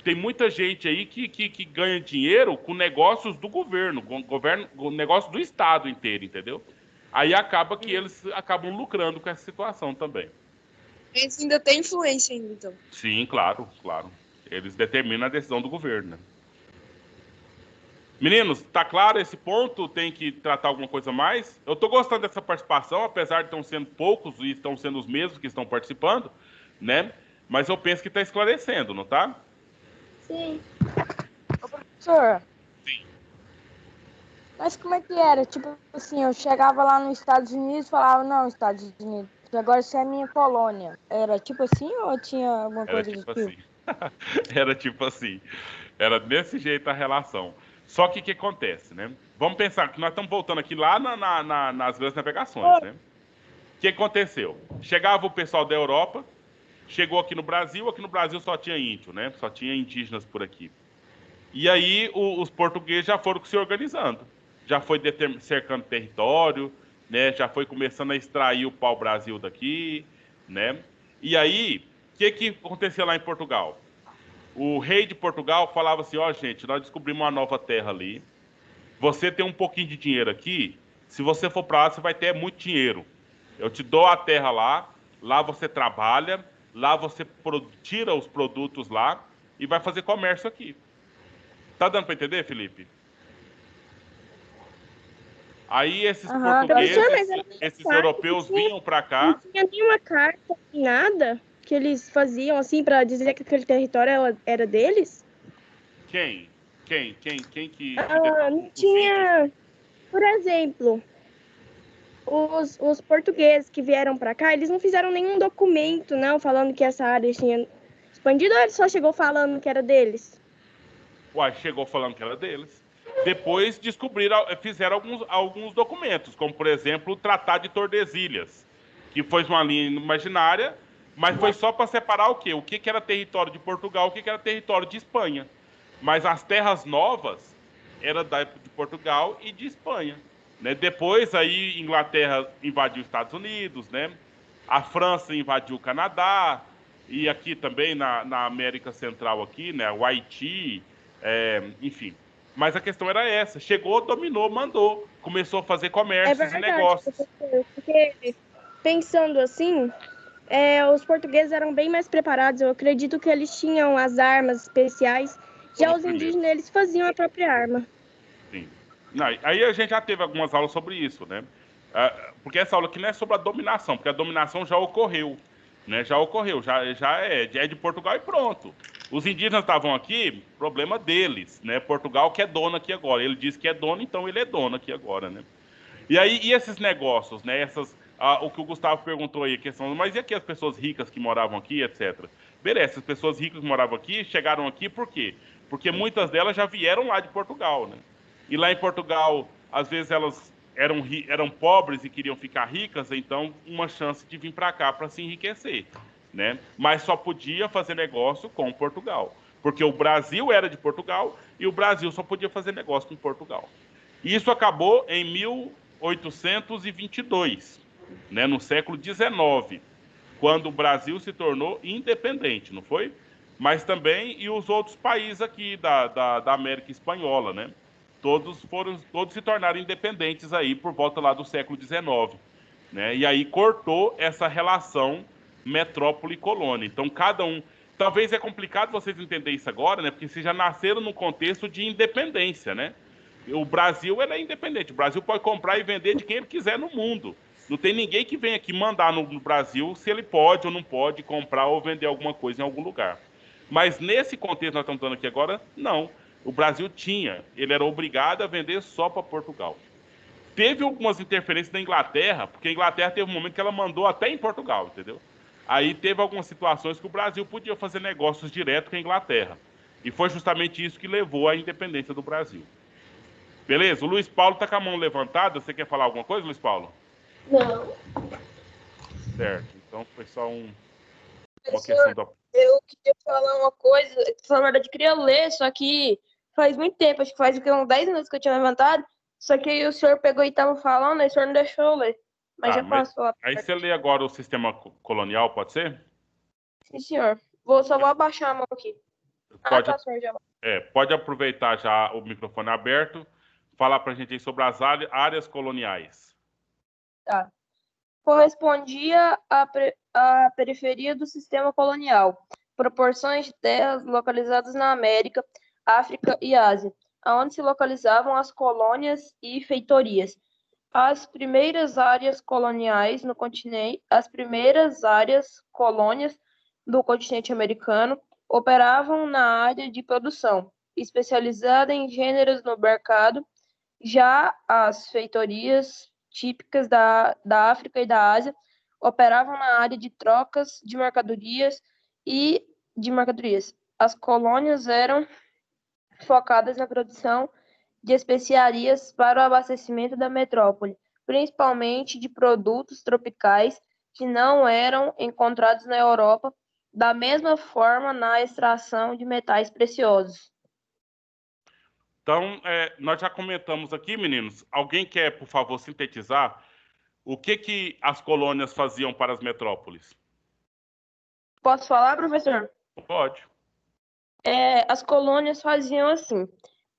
tem muita gente aí que ganha dinheiro com negócios do governo, com negócios do Estado inteiro, entendeu? Aí acaba que eles acabam lucrando com essa situação também. Eles ainda têm influência ainda, então. Sim, claro. Eles determinam a decisão do governo, né? Meninos, tá claro esse ponto? Tem que tratar alguma coisa mais? Eu tô gostando dessa participação, apesar de estão sendo poucos e estão sendo os mesmos que estão participando, né? Mas eu penso que tá esclarecendo, não tá? Sim. Ô, professor. Sim. Mas como é que era? Tipo assim, eu chegava lá nos Estados Unidos e falava, não, Estados Unidos, agora você é minha colônia. Era tipo assim ou tinha alguma Era coisa tipo do tipo? assim. Era tipo assim. Era desse jeito a relação. Só que o que acontece, né? Vamos pensar que nós estamos voltando aqui lá nas grandes navegações, né? O que aconteceu? Chegava o pessoal da Europa, chegou aqui no Brasil só tinha índio, né? Só tinha indígenas por aqui. E aí os portugueses já foram se organizando. Já foi cercando território, né? Já foi começando a extrair o pau-brasil daqui, né? E aí, o que aconteceu lá em Portugal? O rei de Portugal falava assim, gente, nós descobrimos uma nova terra ali. Você tem um pouquinho de dinheiro aqui, se você for para lá, você vai ter muito dinheiro. Eu te dou a terra lá você trabalha, lá você tira os produtos lá e vai fazer comércio aqui. Tá dando para entender, Felipe? Aí esses portugueses, Professor, mas era esses necessário, europeus não tinha- vinham para cá. Não tinha nenhuma carta, nem nada que eles faziam assim para dizer que aquele território era deles? Quem que... Não tinha. Por exemplo, os portugueses que vieram para cá, eles não fizeram nenhum documento, não, falando que essa área tinha expandido, ou ele só chegou falando que era deles? Uai, chegou falando que era deles. Depois fizeram alguns documentos, como, por exemplo, o Tratado de Tordesilhas, que foi uma linha imaginária, mas foi só para separar o quê? O que era território de Portugal, o que era território de Espanha. Mas as terras novas era da época de Portugal e de Espanha, né? Depois aí Inglaterra invadiu os Estados Unidos, né? A França invadiu o Canadá e aqui também na América Central aqui, né? O Haiti, enfim. Mas a questão era essa: chegou, dominou, mandou, começou a fazer É comércios e verdade, negócios. professor, porque pensando assim, os portugueses eram bem mais preparados. Eu acredito que eles tinham as armas especiais. Já Foram os os primeiros. indígenas, eles faziam a própria arma. Sim. Não, aí a gente já teve algumas aulas sobre isso, né? Porque essa aula aqui não é sobre a dominação, porque a dominação já ocorreu, né? Já ocorreu, já é de Portugal e pronto. Os indígenas estavam aqui, problema deles, né? Portugal que é dono aqui agora. Ele diz que é dono, então ele é dono aqui agora, né? E aí, e esses negócios, né? O que o Gustavo perguntou aí, a questão, mas e aqui as pessoas ricas que moravam aqui, etc. Beleza, essas pessoas ricas que moravam aqui, chegaram aqui por quê? Porque muitas delas já vieram lá de Portugal, né? E lá em Portugal, às vezes elas eram pobres e queriam ficar ricas, então uma chance de vir para cá para se enriquecer, né? Mas só podia fazer negócio com Portugal, porque o Brasil era de Portugal e o Brasil só podia fazer negócio com Portugal. E isso acabou em 1822, né, no século XIX, quando o Brasil se tornou independente, não foi? Mas também e os outros países aqui da América Espanhola, né? Todos se tornaram independentes aí por volta lá do século XIX, né? E aí cortou essa relação metrópole-colônia. Então cada um, talvez é complicado vocês entenderem isso agora, né? Porque vocês já nasceram num contexto de independência, né? O Brasil ele é independente. O Brasil pode comprar e vender de quem ele quiser no mundo. Não tem ninguém que venha aqui mandar no Brasil se ele pode ou não pode comprar ou vender alguma coisa em algum lugar. Mas nesse contexto que nós estamos dando aqui agora, não. O Brasil ele era obrigado a vender só para Portugal. Teve algumas interferências da Inglaterra, porque a Inglaterra teve um momento que ela mandou até em Portugal, entendeu? Aí teve algumas situações que o Brasil podia fazer negócios direto com a Inglaterra. E foi justamente isso que levou à independência do Brasil. Beleza? O Luiz Paulo está com a mão levantada. Você quer falar alguma coisa, Luiz Paulo? Não. Certo. Então foi só uma Professor, questão da. eu queria falar uma coisa. Na verdade, eu queria ler, só que faz muito tempo, acho que faz uns 10 minutos que eu tinha levantado. Só que aí o senhor pegou e estava falando, aí o senhor não deixou eu ler. Mas Tá, já mas passou a aí parte. você lê agora o sistema colonial, pode ser? Sim, senhor. Só vou abaixar a mão aqui. Pode, Tá, senhor, já. pode aproveitar já o microfone aberto, falar para a gente aí sobre as áreas coloniais. Tá. Correspondia à periferia do sistema colonial, proporções de terras localizadas na América, África e Ásia, onde se localizavam as colônias e feitorias. As primeiras áreas coloniais no continente, as primeiras áreas colônias do continente americano operavam na área de produção, especializada em gêneros no mercado. Já as feitorias típicas da África e da Ásia operavam na área de trocas de mercadorias e de mercadorias. As colônias eram focadas na produção de especiarias para o abastecimento da metrópole, principalmente de produtos tropicais que não eram encontrados na Europa, da mesma forma na extração de metais preciosos. Então, nós já comentamos aqui, meninos. Alguém quer, por favor, sintetizar o que as colônias faziam para as metrópoles? Posso falar, professor? Pode. As colônias faziam assim: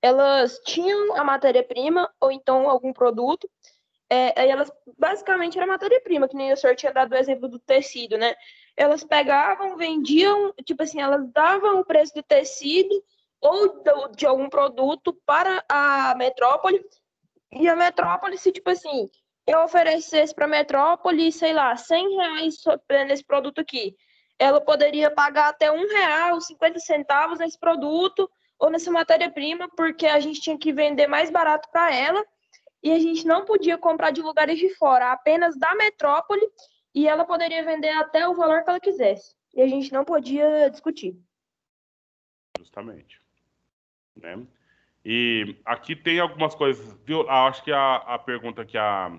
elas tinham a matéria-prima ou então algum produto, aí elas basicamente era matéria-prima, que nem o senhor tinha dado o exemplo do tecido, né? Elas pegavam, vendiam, tipo assim, elas davam o preço do tecido ou de algum produto para a metrópole, e a metrópole, se tipo assim, eu oferecesse para a metrópole, sei lá, R$ 100 nesse produto aqui, ela poderia pagar até R$ 1, 50 centavos nesse produto ou nessa matéria-prima, porque a gente tinha que vender mais barato para ela e a gente não podia comprar de lugares de fora, apenas da metrópole, e ela poderia vender até o valor que ela quisesse. E a gente não podia discutir. Justamente. Né? E aqui tem algumas coisas, viu? Acho que a pergunta que a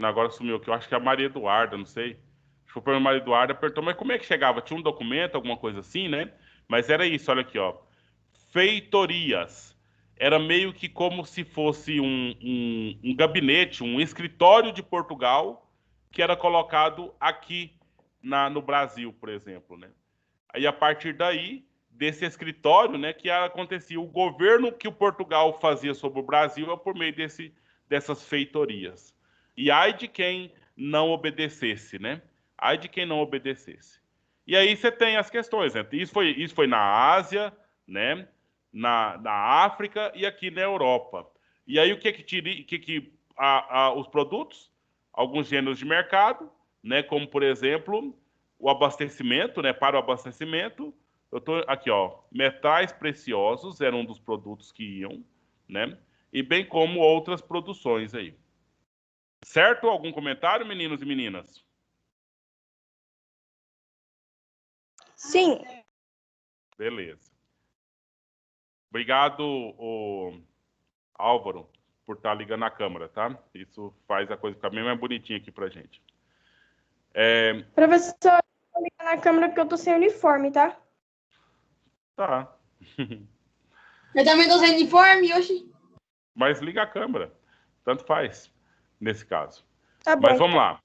Agora sumiu aqui, eu acho que é a Maria Eduarda, não sei. Foi para a Maria Eduarda, perguntou, mas como é que chegava? Tinha um documento, alguma coisa assim, né? Mas era isso, olha aqui, ó. Feitorias. Era meio que como se fosse um gabinete, um escritório de Portugal que era colocado aqui no Brasil, por exemplo, né? Aí, a partir daí, desse escritório, né, que acontecia, o governo que o Portugal fazia sobre o Brasil é por meio dessas feitorias. E ai de quem não obedecesse, né? Ai de quem não obedecesse. E aí você tem as questões, né? Isso foi na Ásia, né? Na África e aqui na Europa. E aí o que os produtos? Alguns gêneros de mercado, né? Como, por exemplo, o abastecimento, né? Para o abastecimento, eu tô aqui, ó, metais preciosos eram um dos produtos que iam, né? E bem como outras produções aí. Certo? Algum comentário, meninos e meninas? Sim. Beleza. Obrigado, Álvaro, por estar ligando a câmera, tá? Isso faz a coisa ficar bem mais bonitinha aqui pra gente. Professor, eu ligar na câmera porque eu tô sem uniforme, tá? Tá. Eu também tô sem uniforme, hoje. Mas liga a câmera. Tanto faz, nesse caso. Tá bom. Mas vamos lá.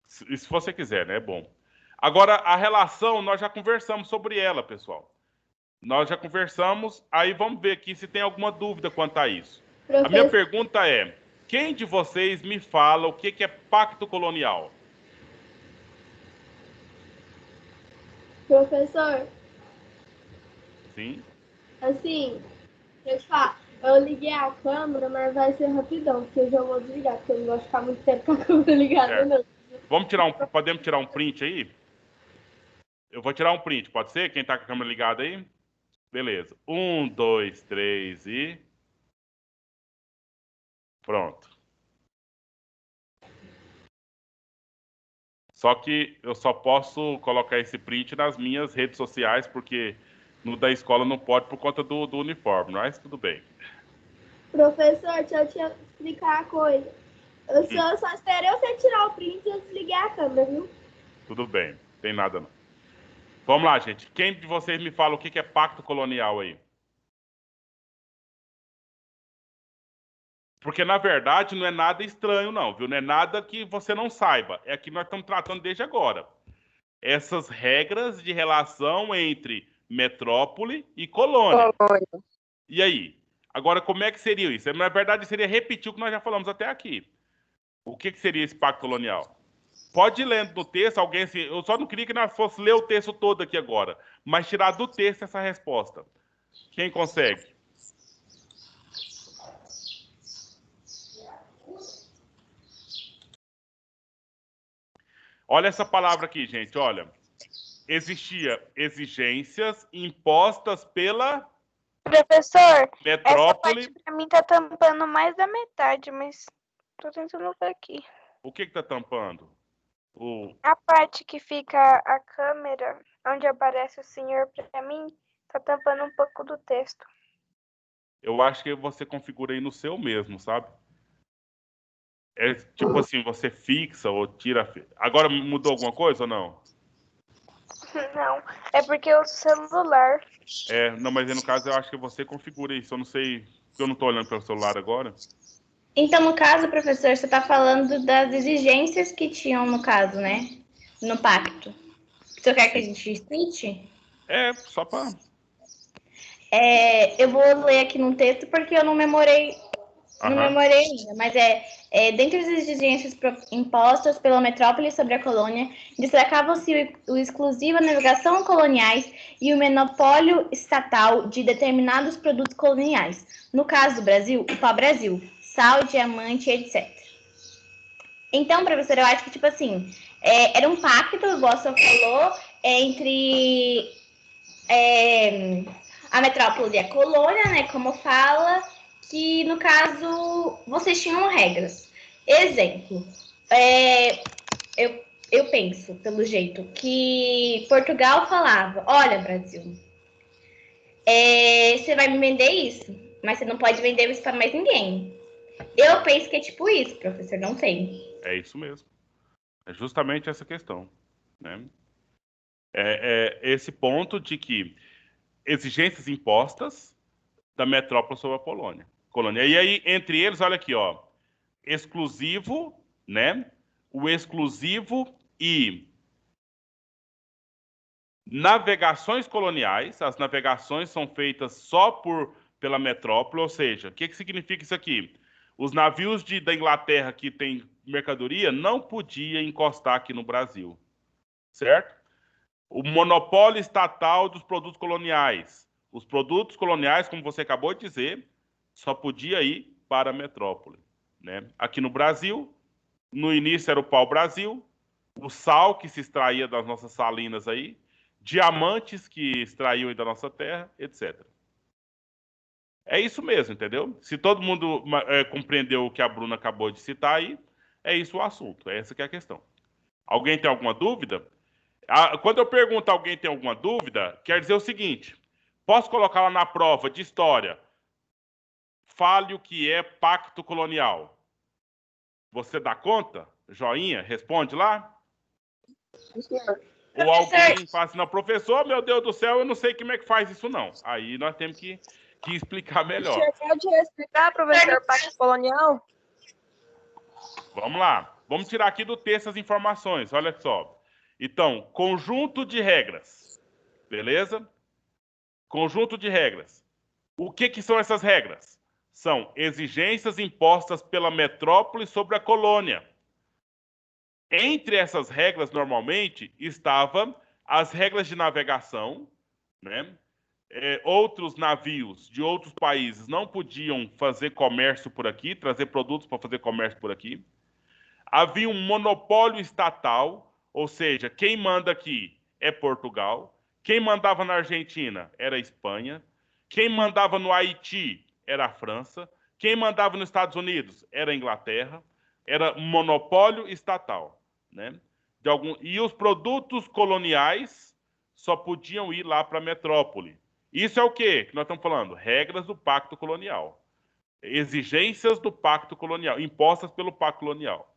Se você quiser, né? É bom. Agora, a relação, nós já conversamos sobre ela, pessoal. Nós já conversamos, aí vamos ver aqui se tem alguma dúvida quanto a isso. A minha pergunta é, quem de vocês me fala o que é pacto colonial? Professor, Sim? assim, deixa eu te falar, eu liguei a câmera, mas vai ser rapidão, porque eu já vou desligar, porque eu não gosto de ficar muito tempo com a câmera ligada, não. Podemos tirar um print aí? Eu vou tirar um print, pode ser? Quem tá com a câmera ligada aí? Beleza. 1, 2, 3 e... Pronto. Só que eu só posso colocar esse print nas minhas redes sociais, porque no da escola não pode por conta do uniforme, mas tudo bem. Professor, deixa eu te explicar a coisa. Eu só esperei você tirar o print e eu desliguei a câmera, viu? Tudo bem, tem nada não. Vamos lá, gente. Quem de vocês me fala o que é pacto colonial aí? Porque, na verdade, não é nada estranho, não, viu? Não é nada que você não saiba. É que nós estamos tratando desde agora. Essas regras de relação entre metrópole e colônia. E aí? Agora, como é que seria isso? Na verdade, seria repetir o que nós já falamos até aqui. O que seria esse pacto colonial? Pode ir lendo no texto, alguém assim, eu só não queria que nós fosse ler o texto todo aqui agora, mas tirar do texto essa resposta. Quem consegue? Olha essa palavra aqui, gente, olha. Existia exigências impostas pela Professor, metrópole. essa parte pra mim tá tampando mais da metade, mas tô tentando ver aqui. O que tá tampando? A parte que fica a câmera, onde aparece o senhor pra mim, tá tampando um pouco do texto. Eu acho que você configura aí no seu mesmo, sabe? É tipo assim, você fixa ou tira... Agora mudou alguma coisa ou não? Não, é porque o celular... Não, mas no caso eu acho que você configura isso. Eu não sei, porque eu não tô olhando pelo celular agora. Então, no caso, professor, você está falando das exigências que tinham no caso, né? No pacto. O senhor quer que a gente explique? Só para... Eu vou ler aqui no texto porque eu não memorei, ainda, mas dentre as exigências impostas pela metrópole sobre a colônia, destacavam-se o exclusiva navegação coloniais e o monopólio estatal de determinados produtos coloniais. No caso do Brasil, o pau-brasil, sal, diamante, etc. Então, professor, eu acho que, tipo assim, era um pacto, igual o senhor falou, entre a metrópole e a colônia, né, como fala, que, no caso, vocês tinham regras. Exemplo, eu penso, pelo jeito, que Portugal falava, olha, Brasil, você vai me vender isso, mas você não pode vender isso para mais ninguém. Eu penso que é tipo isso, professor, não sei. É isso mesmo. É justamente essa questão, né? Esse ponto de que exigências impostas da metrópole sobre a colônia. E aí, entre eles, olha aqui, ó, exclusivo, né? O exclusivo e navegações coloniais. As navegações são feitas só pela metrópole, ou seja, o que significa isso aqui? Os navios da Inglaterra que tem mercadoria não podiam encostar aqui no Brasil, certo? O monopólio estatal dos produtos coloniais. Os produtos coloniais, como você acabou de dizer, só podia ir para a metrópole, né? Aqui no Brasil, no início era o pau-brasil, o sal que se extraía das nossas salinas aí, diamantes que extraíam da nossa terra, etc. É isso mesmo, entendeu? Se todo mundo compreendeu o que a Bruna acabou de citar aí, é isso o assunto, essa que é a questão. Alguém tem alguma dúvida? Quando eu pergunto a alguém tem alguma dúvida, quer dizer o seguinte, posso colocar lá na prova de história, fale o que é pacto colonial. Você dá conta? Joinha, responde lá. Ou alguém fala assim, não, professor, meu Deus do céu, eu não sei como é que faz isso não. Aí nós temos que explicar melhor. Você pode explicar, professor, pacto colonial? Vamos lá. Vamos tirar aqui do texto as informações, olha só. Então, conjunto de regras, beleza? Conjunto de regras. O que são essas regras? São exigências impostas pela metrópole sobre a colônia. Entre essas regras, normalmente, estavam as regras de navegação, né? Outros navios de outros países não podiam fazer comércio por aqui, trazer produtos para fazer comércio por aqui. Havia um monopólio estatal, ou seja, quem manda aqui é Portugal, quem mandava na Argentina era a Espanha, quem mandava no Haiti era a França, quem mandava nos Estados Unidos era a Inglaterra, era monopólio estatal, né? E os produtos coloniais só podiam ir lá para a metrópole. Isso é o quê que nós estamos falando? Regras do Pacto Colonial. Exigências do Pacto Colonial, impostas pelo Pacto Colonial.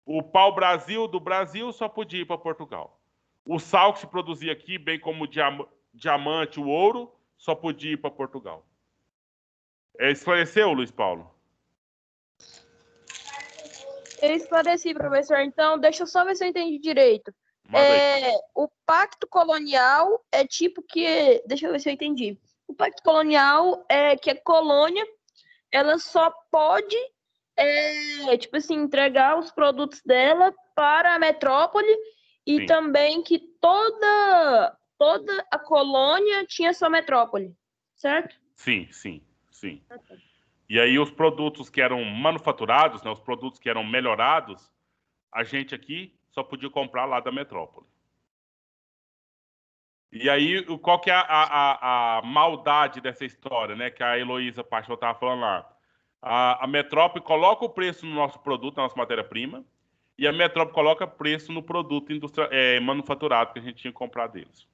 O pau-brasil do Brasil só podia ir para Portugal. O sal que se produzia aqui, bem como o diamante, o ouro, só podia ir para Portugal. Esclareceu, Luiz Paulo? Eu esclareci, professor. Então, deixa eu só ver se eu entendi direito. O pacto colonial é tipo que... Deixa eu ver se eu entendi. O pacto colonial é que a colônia ela só pode tipo assim, entregar os produtos dela para a metrópole e Sim. também que toda a colônia tinha sua metrópole, certo? Sim. E aí os produtos que eram manufaturados, né, os produtos que eram melhorados, a gente aqui só podia comprar lá da metrópole. E aí, qual que é a maldade dessa história, né, que a Heloísa Paixão estava falando lá? A metrópole coloca o preço no nosso produto, na nossa matéria-prima, e a metrópole coloca preço no produto manufaturado que a gente tinha que comprar deles.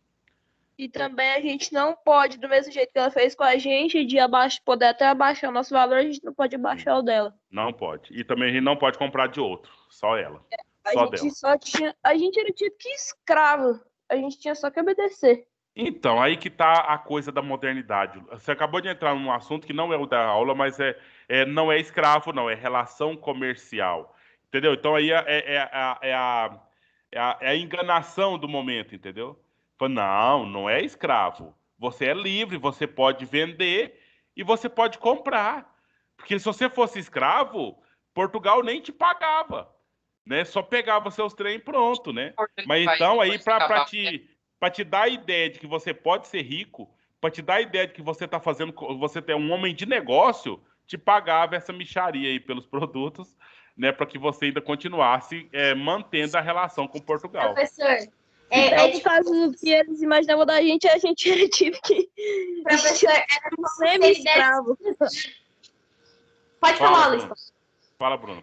E também a gente não pode, do mesmo jeito que ela fez com a gente, de poder até abaixar o nosso valor, a gente não pode abaixar o dela. Não pode. E também a gente não pode comprar de outro, só ela. A gente era tipo que escravo. A gente tinha só que obedecer. Então, aí que tá a coisa da modernidade. Você acabou de entrar num assunto que não é o da aula, mas não é escravo, não, é relação comercial. Entendeu? Então aí é a enganação do momento, entendeu? Não é escravo. Você é livre, você pode vender e você pode comprar. Porque se você fosse escravo, Portugal nem te pagava, né? Só pegava seus trem e pronto, né? Mas então aí para te dar a ideia de que você pode ser rico, para te dar a ideia de que você está fazendo, você é um homem de negócio, te pagava essa mixaria aí pelos produtos, né? Para que você ainda continuasse mantendo a relação com Portugal. Professor, no caso do que eles imaginavam da gente, a gente era tipo que... Professor, era como se ele escravo. Pode falar, Luiz. Fala, Bruno.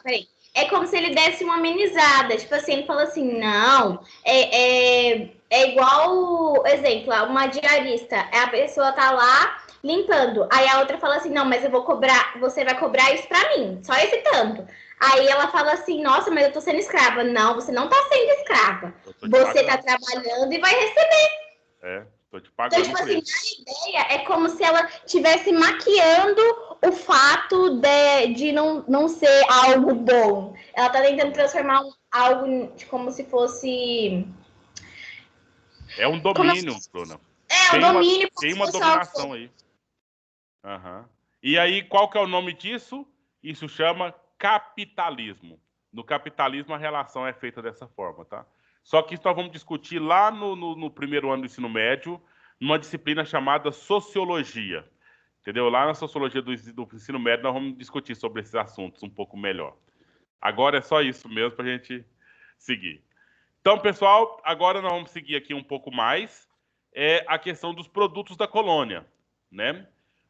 Peraí. É como se ele desse uma amenizada. Tipo assim, ele falou assim, não, é igual, exemplo, uma diarista. A pessoa tá lá, limpando. Aí a outra fala assim, não, mas eu vou cobrar, você vai cobrar isso pra mim, só esse tanto. Aí ela fala assim, nossa, mas eu tô sendo escrava. Não, você não tá sendo escrava. Você tá trabalhando e vai receber. Tô te pagando. Então, tipo assim, a ideia é como se ela estivesse maquiando o fato de não ser algo bom. Ela tá tentando transformar algo como se fosse... É um domínio, Bruna. É, um domínio. Tem uma dominação aí. Uhum. E aí, qual que é o nome disso? Isso chama capitalismo. No capitalismo, a relação é feita dessa forma, tá? Só que isso nós vamos discutir lá no primeiro ano do ensino médio, numa disciplina chamada sociologia. Entendeu? Lá na sociologia do ensino médio, nós vamos discutir sobre esses assuntos um pouco melhor. Agora é só isso mesmo para a gente seguir. Então, pessoal, agora nós vamos seguir aqui um pouco mais a questão dos produtos da colônia, né?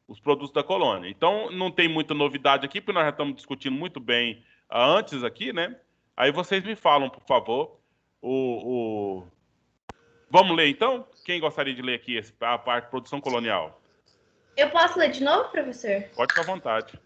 Os produtos da colônia. Então, não tem muita novidade aqui, porque nós já estamos discutindo muito bem antes aqui, né? Aí vocês me falam, por favor, Vamos ler, então? Quem gostaria de ler aqui a parte de produção colonial? Eu posso ler de novo, professor? Pode ficar à vontade.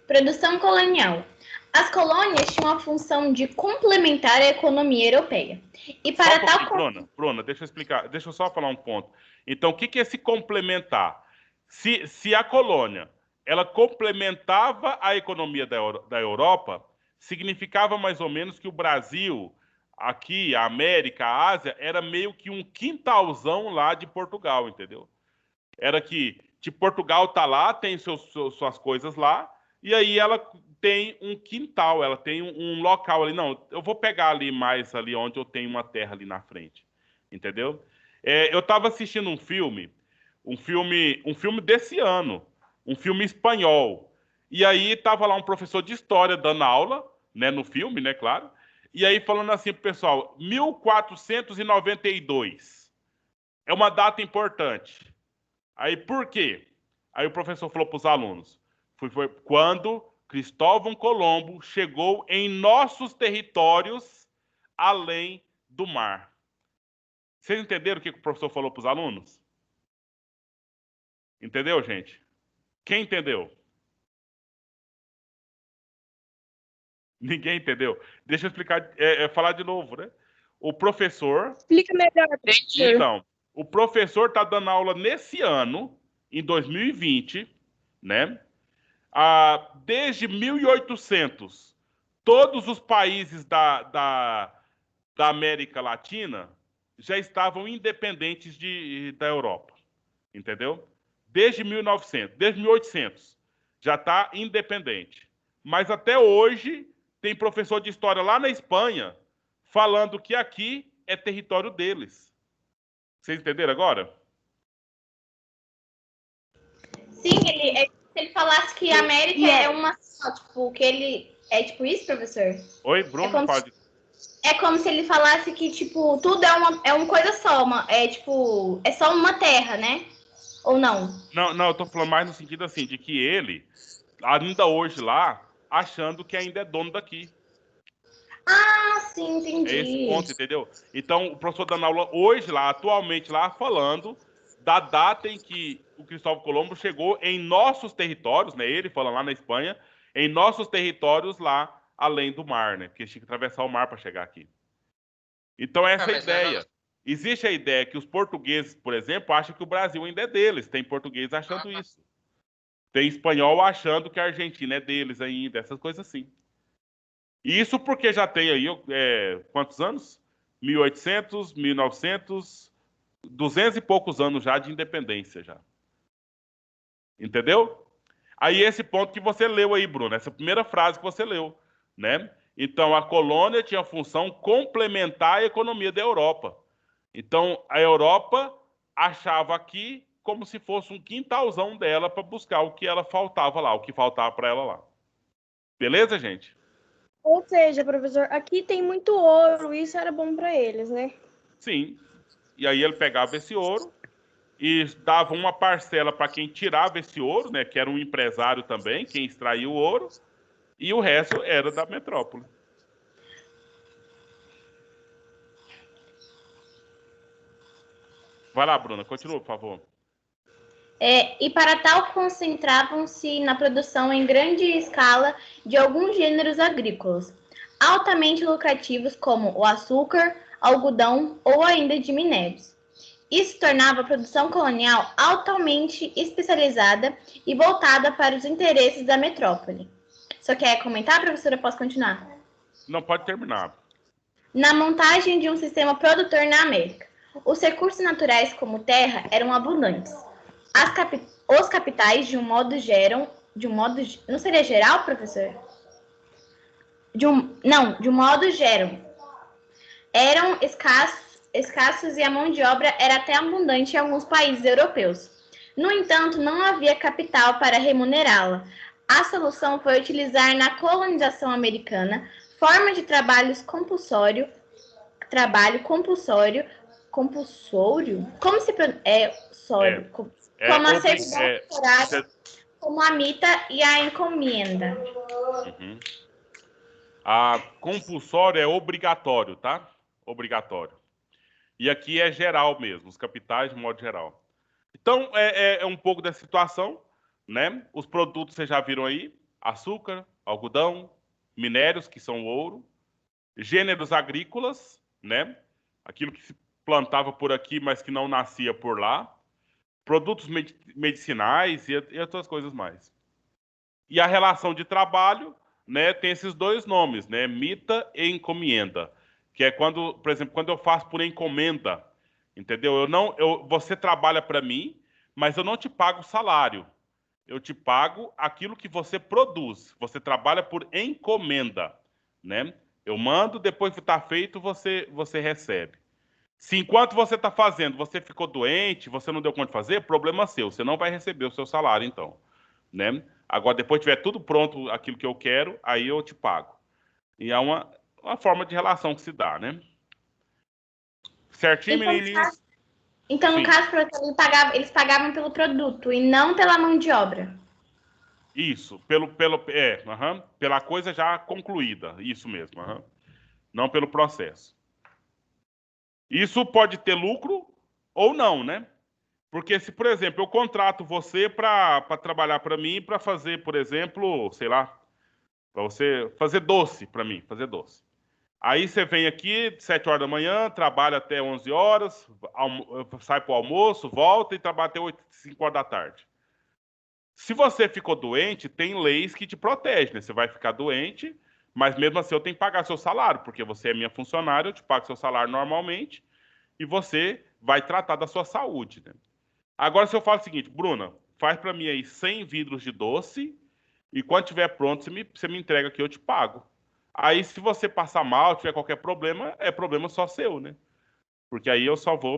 Produção colonial. As colônias tinham a função de complementar a economia europeia. E para tal... Bruna, deixa eu explicar. Deixa eu só falar um ponto. Então, o que é esse complementar? Se a colônia ela complementava a economia da Europa, significava mais ou menos que o Brasil, aqui, a América, a Ásia, era meio que um quintalzão lá de Portugal, entendeu? Era que Portugal tá lá, tem suas coisas lá, e aí ela tem um quintal, ela tem um local ali. Não, eu vou pegar ali mais ali onde eu tenho uma terra ali na frente, entendeu? Eu estava assistindo um filme desse ano, um filme espanhol. E aí tava lá um professor de história dando aula, né, no filme, né, claro. E aí falando assim pro pessoal, 1492 é uma data importante. Aí por quê? Aí o professor falou para os alunos, foi quando Cristóvão Colombo chegou em nossos territórios além do mar. Vocês entenderam o que o professor falou para os alunos? Entendeu, gente? Quem entendeu? Ninguém entendeu. Deixa eu explicar, falar de novo, né? O professor... Explica melhor, professor. Então, o professor está dando aula nesse ano, em 2020, né? Desde 1800, todos os países da América Latina já estavam independentes da Europa, entendeu? Desde 1800, já está independente. Mas até hoje, tem professor de história lá na Espanha falando que aqui é território deles. Vocês entenderam agora? Sim, se ele falasse que a América é uma só, tipo, que ele... É tipo isso, professor? Oi, Bruno, pode... É como se ele falasse que, tipo, tudo é uma coisa só, é só uma terra, né? Ou não? Não, eu tô falando mais no sentido assim, de que ele, ainda hoje lá, achando que ainda é dono daqui. Ah, sim, entendi. É esse ponto, entendeu? Então, o professor dando aula hoje lá, atualmente lá, falando da data em que o Cristóvão Colombo chegou em nossos territórios, né? Ele falando lá na Espanha, em nossos territórios lá, além do mar, né? Porque tinha que atravessar o mar para chegar aqui. Então, essa é a ideia. Existe a ideia que os portugueses, por exemplo, acham que o Brasil ainda é deles. Tem português achando isso. Tem espanhol achando que a Argentina é deles ainda, essas coisas assim. Isso porque já tem aí, quantos anos? 1800, 1900, 200 e poucos anos já de independência já. Entendeu? Aí esse ponto que você leu aí, Bruno, essa primeira frase que você leu, né? Então, a colônia tinha a função complementar a economia da Europa. Então, a Europa achava aqui como se fosse um quintalzão dela para buscar o que ela faltava lá, o que faltava para ela lá. Beleza, gente? Ou seja, professor, aqui tem muito ouro, isso era bom para eles, né? Sim. E aí ele pegava esse ouro e dava uma parcela para quem tirava esse ouro, né, que era um empresário também, quem extraía o ouro, e o resto era da metrópole. Vai lá, Bruna, continua, por favor. E para tal concentravam-se na produção em grande escala de alguns gêneros agrícolas, altamente lucrativos como o açúcar, algodão ou ainda de minérios. Isso tornava a produção colonial altamente especializada e voltada para os interesses da metrópole. Só quer comentar, professora? Posso continuar? Não, pode terminar. Na montagem de um sistema produtor na América, os recursos naturais como terra eram abundantes. Os capitais, de um modo, não seria geral, professor? De um modo geral, eram escassos e a mão de obra era até abundante em alguns países europeus. No entanto, não havia capital para remunerá-la. A solução foi utilizar na colonização americana forma de trabalho compulsório, como se como a certidão temporária, como a mita e a encomenda. Uhum. A compulsório é obrigatório, tá? Obrigatório. E aqui é geral mesmo, os capitais de modo geral. Então, é um pouco dessa situação, né? Os produtos vocês já viram aí, açúcar, algodão, minérios, que são ouro, gêneros agrícolas, né? Aquilo que se plantava por aqui, mas que não nascia por lá, produtos medicinais e outras coisas mais. E a relação de trabalho, né, tem esses dois nomes, né? Mita e encomenda, que é quando, por exemplo, quando eu faço por encomenda, entendeu? Você trabalha para mim, mas eu não te pago salário. Eu te pago aquilo que você produz. Você trabalha por encomenda, né? Eu mando, depois que está feito, você recebe. Se enquanto você está fazendo, você ficou doente, você não deu conta de fazer, problema seu. Você não vai receber o seu salário, então, né? Agora, depois que tiver tudo pronto, aquilo que eu quero, aí eu te pago. E é uma forma de relação que se dá, né? Certinho, menininhos? Então, no caso, eles pagavam pelo produto e não pela mão de obra. Isso, pela coisa já concluída, isso mesmo, não pelo processo. Isso pode ter lucro ou não, né? Porque se, por exemplo, eu contrato você para trabalhar para mim, para fazer, por exemplo, sei lá, para você fazer doce para mim, fazer doce. Aí você vem aqui 7 horas da manhã, trabalha até 11 horas, sai para o almoço, volta e trabalha até 5 horas da tarde. Se você ficou doente, tem leis que te protegem, né? Você vai ficar doente, mas mesmo assim eu tenho que pagar seu salário, porque você é minha funcionária, eu te pago seu salário normalmente e você vai tratar da sua saúde, né? Agora, se eu falo o seguinte, Bruna, faz para mim aí 100 vidros de doce e quando estiver pronto, você me entrega aqui, eu te pago. Aí, se você passar mal, tiver qualquer problema, é problema só seu, né? Porque aí eu só vou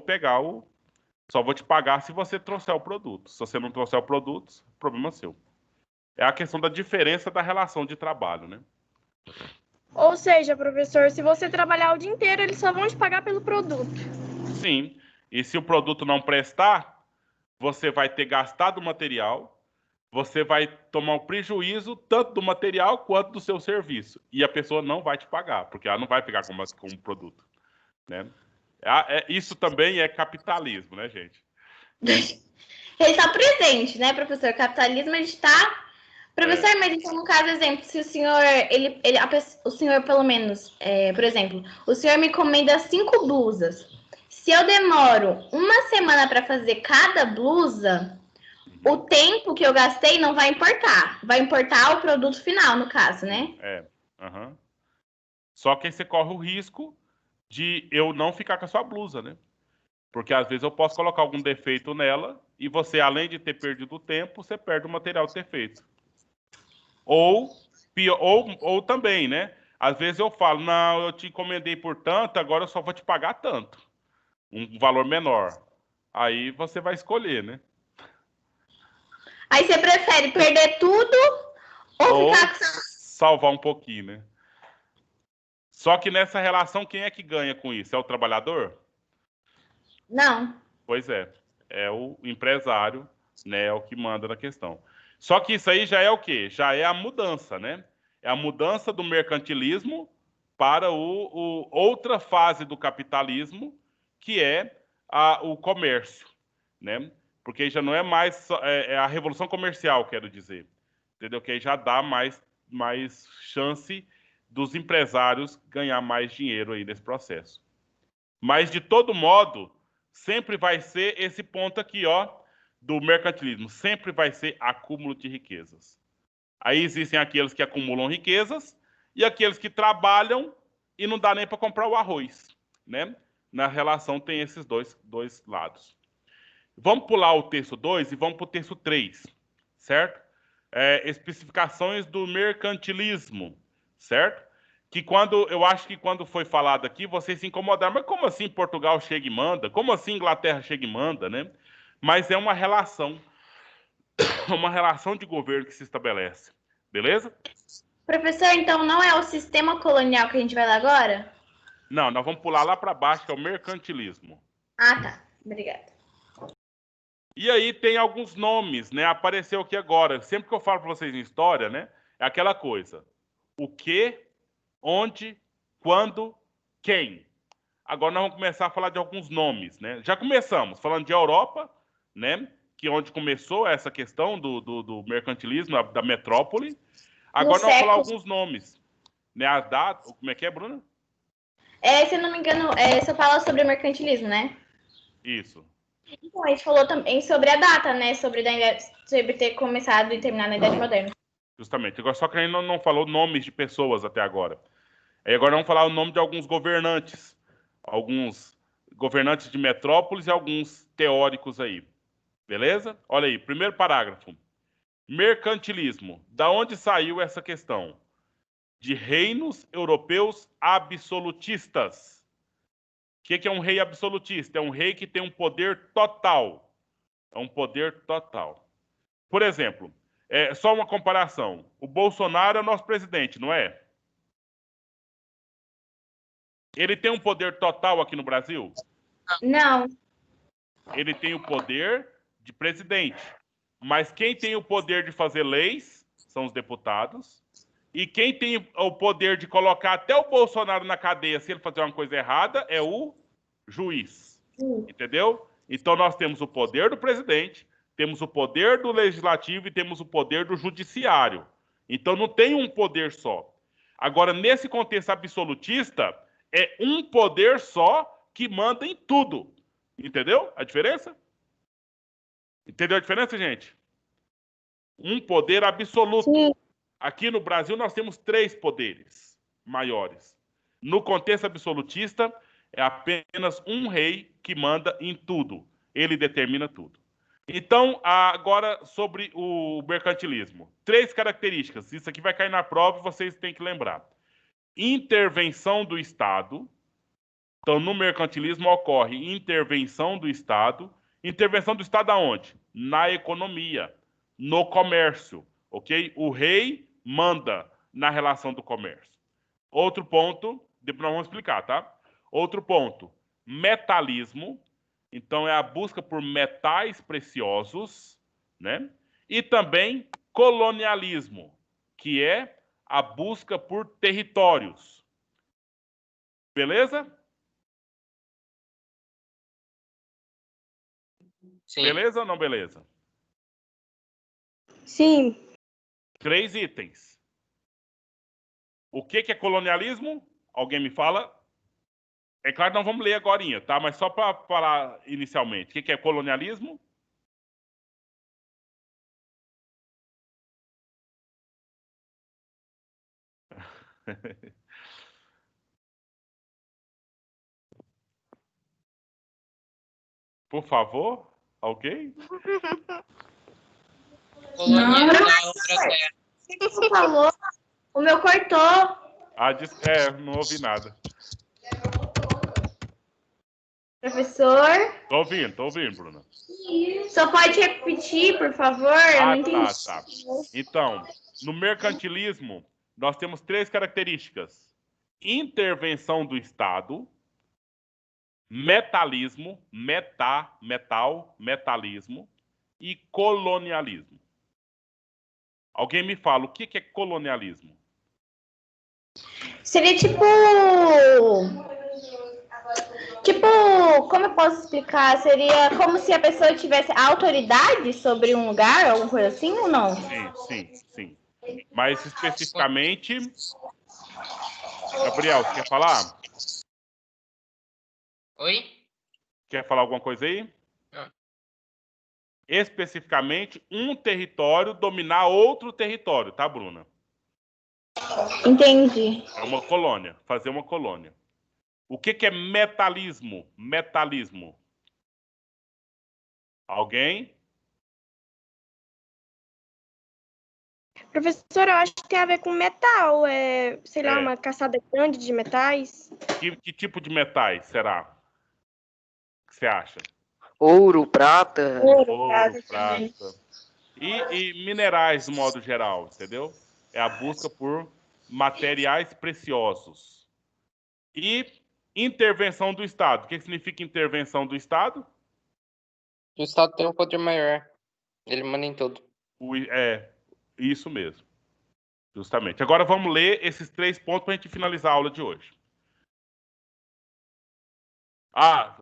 te pagar se você trouxer o produto. Se você não trouxer o produto, problema seu. É a questão da diferença da relação de trabalho, né? Ou seja, professor, se você trabalhar o dia inteiro, eles só vão te pagar pelo produto. Sim. E se o produto não prestar, você vai ter gastado o material, você vai tomar um prejuízo tanto do material quanto do seu serviço. E a pessoa não vai te pagar, porque ela não vai pegar como produto, né? Isso também é capitalismo, né, gente? Ele está presente, né, professor? Capitalismo, a gente está... Professor, mas então, no caso, exemplo, se o senhor, o senhor, pelo menos, por exemplo, o senhor me encomenda 5 blusas. Se eu demoro uma semana para fazer cada blusa, o tempo que eu gastei não vai importar. Vai importar o produto final, no caso, né? Só que aí você corre o risco de eu não ficar com a sua blusa, né? Porque às vezes eu posso colocar algum defeito nela e você, além de ter perdido tempo, você perde o material de ter feito. Ou também, né? Às vezes eu falo, não, eu te encomendei por tanto, agora eu só vou te pagar tanto. Um valor menor. Aí você vai escolher, né? Aí você prefere perder tudo ou ficar com... salvar um pouquinho, né? Só que nessa relação, quem é que ganha com isso? É o trabalhador? Não. Pois é. É o empresário, né? É o que manda na questão. Só que isso aí já é o quê? Já é a mudança, né? É a mudança do mercantilismo para outra fase do capitalismo, que é o comércio, né? porque já não é mais a revolução comercial, quero dizer, entendeu? Que aí já dá mais chance dos empresários ganhar mais dinheiro aí nesse processo. Mas, de todo modo, sempre vai ser esse ponto aqui, ó, do mercantilismo. Sempre vai ser acúmulo de riquezas. Aí existem aqueles que acumulam riquezas e aqueles que trabalham e não dá nem para comprar o arroz, né? Na relação tem esses dois lados. Vamos pular o texto 2 e vamos para o texto 3, certo? Especificações do mercantilismo, certo? Que eu acho que quando foi falado aqui, vocês se incomodaram. Mas como assim Portugal chega e manda? Como assim Inglaterra chega e manda, né? Mas é uma relação de governo que se estabelece. Beleza? Professor, então não é o sistema colonial que a gente vai lá agora? Não, nós vamos pular lá para baixo, que é o mercantilismo. Ah, tá. Obrigada. E aí tem alguns nomes, né? Apareceu aqui agora. Sempre que eu falo para vocês em história, né? É aquela coisa. O que, onde, quando, quem. Agora nós vamos começar a falar de alguns nomes, né? Já começamos falando de Europa, né? Que é onde começou essa questão do mercantilismo, da metrópole. Agora nós vamos falar alguns nomes. Né? As datas. Como é que é, Bruna? Se eu não me engano, você fala sobre mercantilismo, né? Isso. Então, a gente falou também sobre a data, né? Sobre ter começado e terminado na Idade Moderna. Justamente. Agora, só que a gente não falou nomes de pessoas até agora. Aí agora vamos falar o nome de alguns governantes. Alguns governantes de metrópoles e alguns teóricos aí. Beleza? Olha aí, primeiro parágrafo. Mercantilismo. Da onde saiu essa questão? De reinos europeus absolutistas. O que é um rei absolutista? É um rei que tem um poder total. É um poder total. Por exemplo, só uma comparação. O Bolsonaro é o nosso presidente, não é? Ele tem um poder total aqui no Brasil? Não. Ele tem o poder de presidente. Mas quem tem o poder de fazer leis são os deputados. E quem tem o poder de colocar até o Bolsonaro na cadeia se ele fazer uma coisa errada é o juiz. Entendeu? Então nós temos o poder do presidente, temos o poder do legislativo e temos o poder do judiciário. Então não tem um poder só. Agora, nesse contexto absolutista, é um poder só que manda em tudo. Entendeu a diferença? Entendeu a diferença, gente? Um poder absoluto. Sim. Aqui no Brasil nós temos 3 poderes maiores. No contexto absolutista, é apenas um rei que manda em tudo. Ele determina tudo. Então, agora sobre o mercantilismo. 3 características. Isso aqui vai cair na prova e vocês têm que lembrar. Intervenção do Estado. Então, no mercantilismo ocorre intervenção do Estado. Intervenção do Estado aonde? Na economia, no comércio. Ok? O rei manda na relação do comércio. Outro ponto, depois nós vamos explicar, tá? Outro ponto, metalismo. Então, é a busca por metais preciosos, né? E também colonialismo, que é a busca por territórios. Beleza? Sim. Beleza ou não beleza? Sim. 3 itens. O que é colonialismo? Alguém me fala? É claro que não vamos ler agora, tá? Mas só para falar inicialmente. O que é colonialismo? Por favor, alguém? Você falou, o meu cortou. Não ouvi nada. Professor? Tô ouvindo, Bruna. Só pode repetir, por favor? Eu não entendi. Tá. Então, no mercantilismo, nós temos 3 características. Intervenção do Estado, metalismo, metalismo e colonialismo. Alguém me fala, o que é colonialismo? Seria tipo Tipo, como eu posso explicar? Seria como se a pessoa tivesse autoridade sobre um lugar, alguma coisa assim, ou não? Sim. Mas especificamente, Gabriel, você quer falar? Oi? Quer falar alguma coisa aí? Não. Especificamente, um território dominar outro território, tá, Bruna? Entendi. É uma colônia, fazer uma colônia. O que é metalismo? Metalismo. Alguém? Professor, eu acho que tem a ver com metal, sei lá, É. uma caçada grande de metais. Que tipo de metais será? O que você acha? Ouro, prata. Ouro, Prata. E minerais, de modo geral, entendeu? É a busca por materiais preciosos. E intervenção do Estado. O que significa intervenção do Estado? O Estado tem um poder maior. Ele manda em tudo. É, isso mesmo. Justamente. Agora vamos ler esses 3 pontos para a gente finalizar a aula de hoje.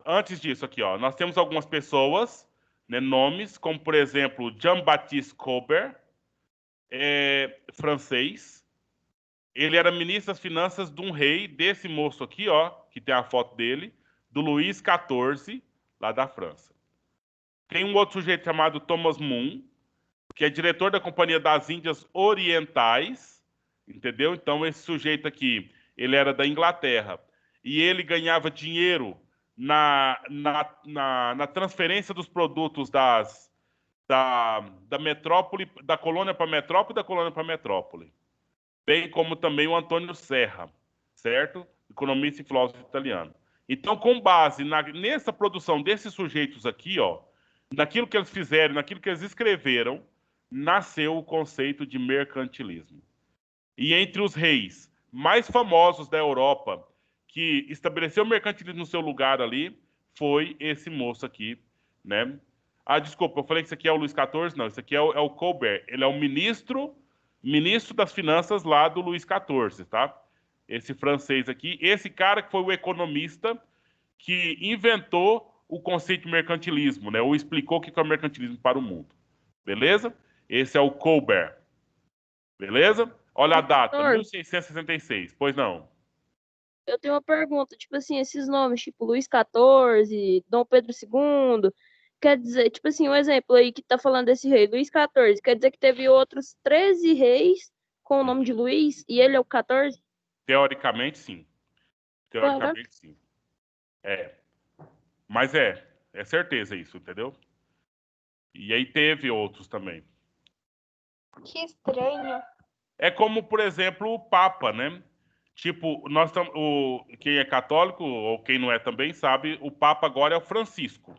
Antes disso aqui, ó, nós temos algumas pessoas, né, nomes, como por exemplo, Jean-Baptiste Colbert, francês. Ele era ministro das finanças de um rei, desse moço aqui, ó, que tem a foto dele, do Luís XIV, lá da França. Tem um outro sujeito chamado Thomas Moon, que é diretor da Companhia das Índias Orientais, entendeu? Então, esse sujeito aqui, ele era da Inglaterra, e ele ganhava dinheiro na transferência dos produtos da metrópole, da colônia para metrópole e da colônia para metrópole. Bem como também o Antônio Serra, certo? Economista e filósofo italiano. Então, com base nessa produção desses sujeitos aqui, ó, naquilo que eles fizeram, naquilo que eles escreveram, nasceu o conceito de mercantilismo. E entre os reis mais famosos da Europa, que estabeleceu o mercantilismo no seu lugar ali, foi esse moço aqui, né? Desculpa, eu falei que isso aqui é o Luís XIV? Não, isso aqui é o Colbert. Ele é o ministro das finanças lá do Luís XIV, tá? Esse francês aqui. Esse cara que foi o economista que inventou o conceito de mercantilismo, né? Ou explicou o que é o mercantilismo para o mundo. Beleza? Esse é o Colbert. Beleza? Olha a data, 1666. Pois não. Eu tenho uma pergunta, tipo assim, esses nomes, tipo Luís XIV, Dom Pedro II, quer dizer, tipo assim, um exemplo aí que tá falando desse rei, Luís XIV, quer dizer que teve outros 13 reis com o nome de Luís e ele é o 14? Teoricamente, sim. Teoricamente, sim. Mas é certeza isso, entendeu? E aí teve outros também. Que estranho. É como, por exemplo, o Papa, né? Tipo, quem é católico, ou quem não é também, sabe, o Papa agora é o Francisco.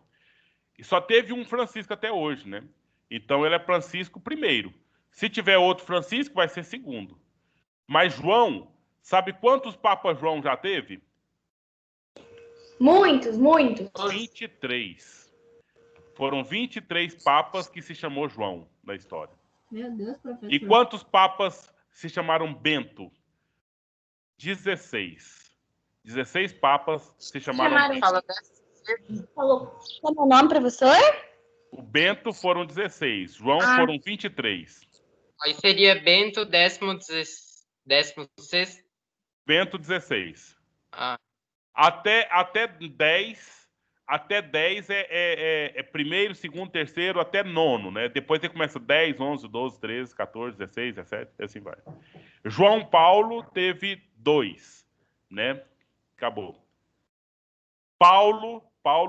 E só teve um Francisco até hoje, né? Então ele é Francisco I. Se tiver outro Francisco, vai ser segundo. Mas João, sabe quantos Papas João já teve? Muitos. 23. Foram 23 papas que se chamou João na história. Meu Deus, professor. E quantos papas se chamaram Bento? 16. 16 papas se chamaram Bento. Como é o nome, professor? O Bento foram 16. João foram 23. Aí seria Bento, 16º. Bento, 16. Ah. Até 10 é primeiro, segundo, terceiro, até nono, né? Depois você começa 10, 11, 12, 13, 14, 16, 17, e assim vai. João Paulo teve 2, né? Acabou. Paulo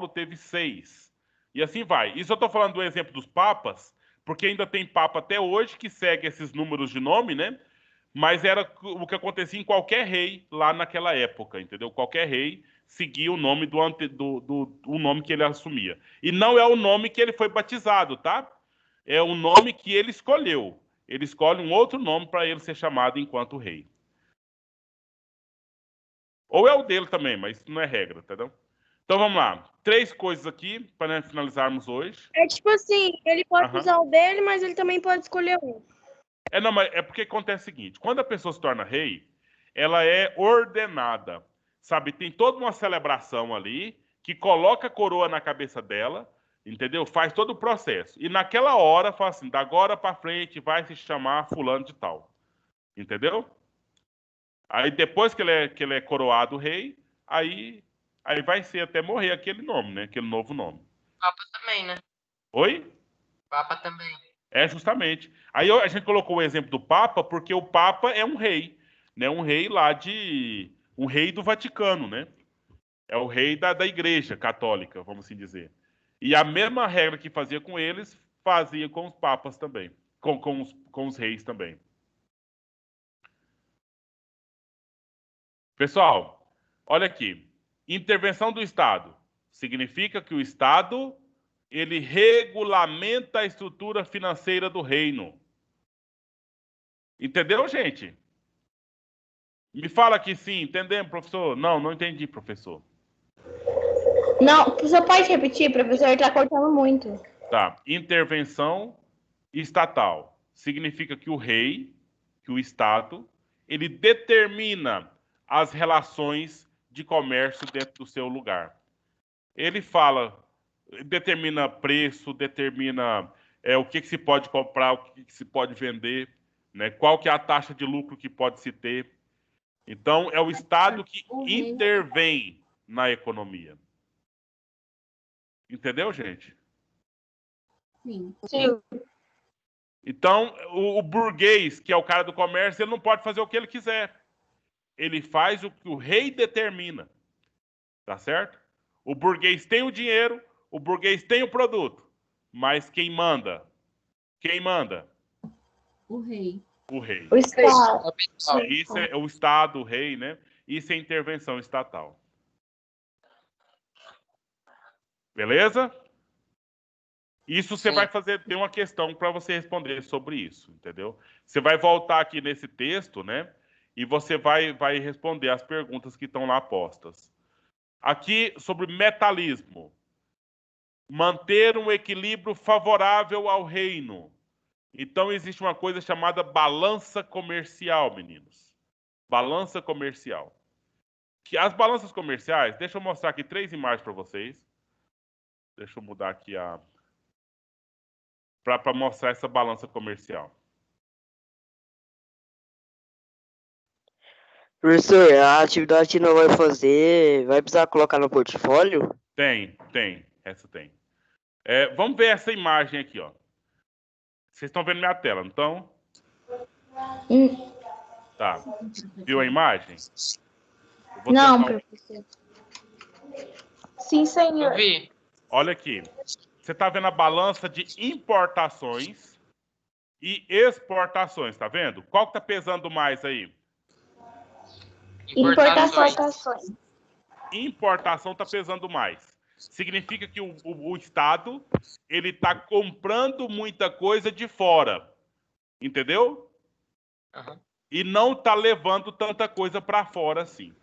teve 6. E assim vai. Isso eu estou falando do exemplo dos papas, porque ainda tem papa até hoje que segue esses números de nome, né? Mas era o que acontecia em qualquer rei lá naquela época, entendeu? Qualquer rei seguia o nome o nome que ele assumia. E não é o nome que ele foi batizado, tá? É o nome que ele escolheu. Ele escolhe um outro nome para ele ser chamado enquanto rei. Ou é o dele também, mas isso não é regra, entendeu? Então vamos lá. 3 coisas aqui para finalizarmos hoje. É tipo assim, ele pode usar o dele, mas ele também pode escolher um. Não, mas é porque acontece o seguinte: quando a pessoa se torna rei, ela é ordenada, sabe? Tem toda uma celebração ali, que coloca a coroa na cabeça dela, entendeu? Faz todo o processo. E naquela hora, fala assim, da agora para frente vai se chamar fulano de tal. Entendeu? Aí depois que ele é coroado rei, aí vai ser até morrer aquele nome, né? Aquele novo nome. Papa também, né? Oi? Papa também. É, justamente. Aí a gente colocou o exemplo do Papa, porque o Papa é um rei, né? Um rei lá de... Um rei do Vaticano, né? É o rei da Igreja Católica, vamos assim dizer. E a mesma regra que fazia com eles, fazia com os papas também. Com os reis também. Pessoal, olha aqui. Intervenção do Estado. Significa que o Estado, ele regulamenta a estrutura financeira do reino. Entendeu, gente? Me fala que sim, entendemos, professor? Não, não entendi, professor. Não, você pode repetir, professor? Está cortando muito. Tá. Intervenção estatal. Significa que o rei, que o Estado, ele determina as relações de comércio dentro do seu lugar. Ele fala, determina preço, determina o que se pode comprar, o que se pode vender, né? Qual que é a taxa de lucro que pode se ter. Então, é o Estado que intervém na economia. Entendeu, gente? Sim. Sim. Então, o burguês, que é o cara do comércio, ele não pode fazer o que ele quiser. Ele faz o que o rei determina. Tá certo? O burguês tem o dinheiro, o burguês tem o produto. Mas quem manda? Quem manda? O rei. O rei. O Estado. Isso é o Estado, o rei, né? Isso é intervenção estatal. Beleza? Isso você vai fazer, tem uma questão para você responder sobre isso, entendeu? Você vai voltar aqui nesse texto, né? E você vai responder as perguntas que estão lá postas. Aqui sobre metalismo. Manter um equilíbrio favorável ao reino. Então existe uma coisa chamada balança comercial, meninos. Balança comercial. Que as balanças comerciais, deixa eu mostrar aqui 3 imagens para vocês. Deixa eu mudar aqui para mostrar essa balança comercial. Professor, a atividade que não vai fazer, vai precisar colocar no portfólio? Tem. Essa tem. Vamos ver essa imagem aqui, ó. Vocês estão vendo minha tela, não estão? Tá. Viu a imagem? Não, professor. Sim, senhor. Eu vi. Olha aqui. Você está vendo a balança de importações e exportações, tá vendo? Qual que tá pesando mais aí? Importações. Importação está pesando mais. Significa que o Estado ele está comprando muita coisa de fora, entendeu? Uhum. E não está levando tanta coisa para fora assim.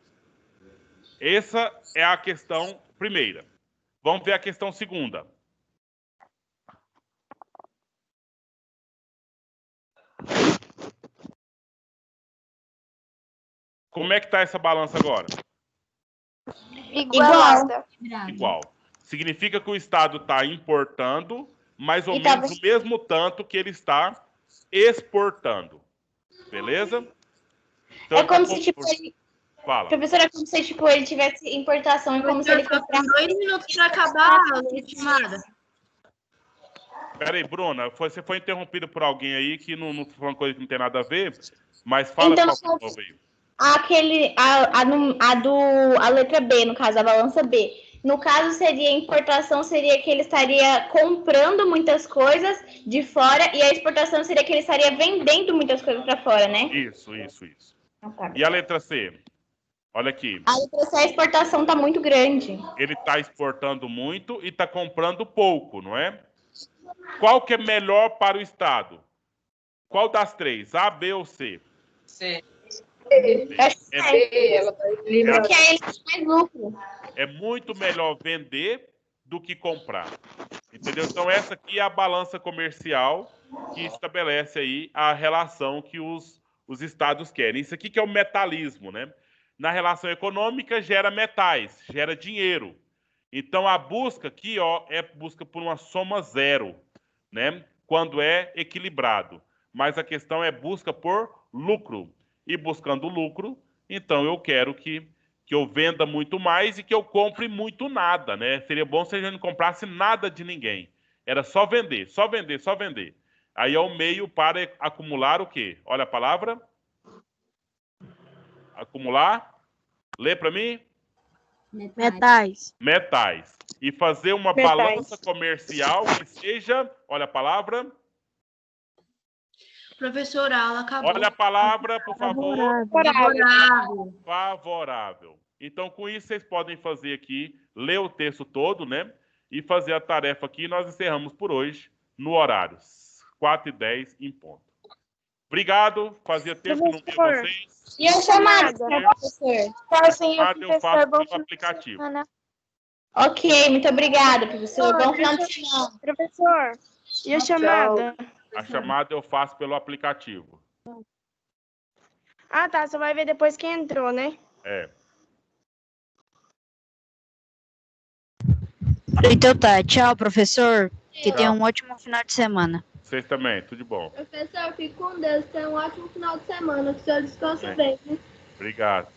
Essa é a questão primeira. Vamos ver a questão segunda. Como é que está essa balança agora? Igual. Significa que o Estado está importando mais ou menos o mesmo tanto que ele está exportando. Beleza? Então, é como se, tipo, Fala. Professor, é como se, tipo, ele tivesse importação, como se ele fosse... 2 minutos para acabar a estimada. Peraí, Bruna, você foi interrompida por alguém aí que não foi uma coisa que não tem nada a ver, mas fala então, qual que veio. A letra B, no caso, a balança B. No caso, seria importação, seria que ele estaria comprando muitas coisas de fora, e a exportação seria que ele estaria vendendo muitas coisas para fora, né? Isso. E a letra C? Olha aqui. A letra C, a exportação está muito grande. Ele está exportando muito e está comprando pouco, não é? Qual que é melhor para o Estado? Qual das 3? A, B ou C? C. Porque aí ele tem mais lucro. É muito melhor vender do que comprar. Entendeu? Então, essa aqui é a balança comercial que estabelece aí a relação que os estados querem. Isso aqui que é o metalismo, né? Na relação econômica, gera metais, gera dinheiro. Então, a busca aqui, ó, é busca por uma soma zero, né? Quando é equilibrado. Mas a questão é busca por lucro. E buscando lucro, então eu quero que eu venda muito mais e que eu compre muito nada, né? Seria bom se a gente não comprasse nada de ninguém. Era só vender, só vender, só vender. Aí é o meio para acumular o quê? Olha a palavra. Acumular. Lê para mim. Metais. Metais. E fazer uma balança comercial que seja, olha a palavra. Professor, a aula acabou. Olha a palavra, por favor. Favorável. Favorável. Então, com isso, vocês podem fazer aqui, ler o texto todo, né? E fazer a tarefa aqui. Nós encerramos por hoje, no horário 4h10 em ponto. Obrigado. Fazia tempo que não via vocês. E a chamada, professor? Chamada eu faço pelo aplicativo. Ok, muito obrigada, professor. Bom final de semana. Professor, e a chamada? A chamada eu faço pelo aplicativo. Ah, tá. Você vai ver depois quem entrou, né? É. Então tá. Tchau, professor. Que Tchau. tenha um ótimo final de semana. Vocês também. Tudo de bom. Professor, fique com Deus. Tenha um ótimo final de semana. Que o senhor descanse bem, né? Obrigado.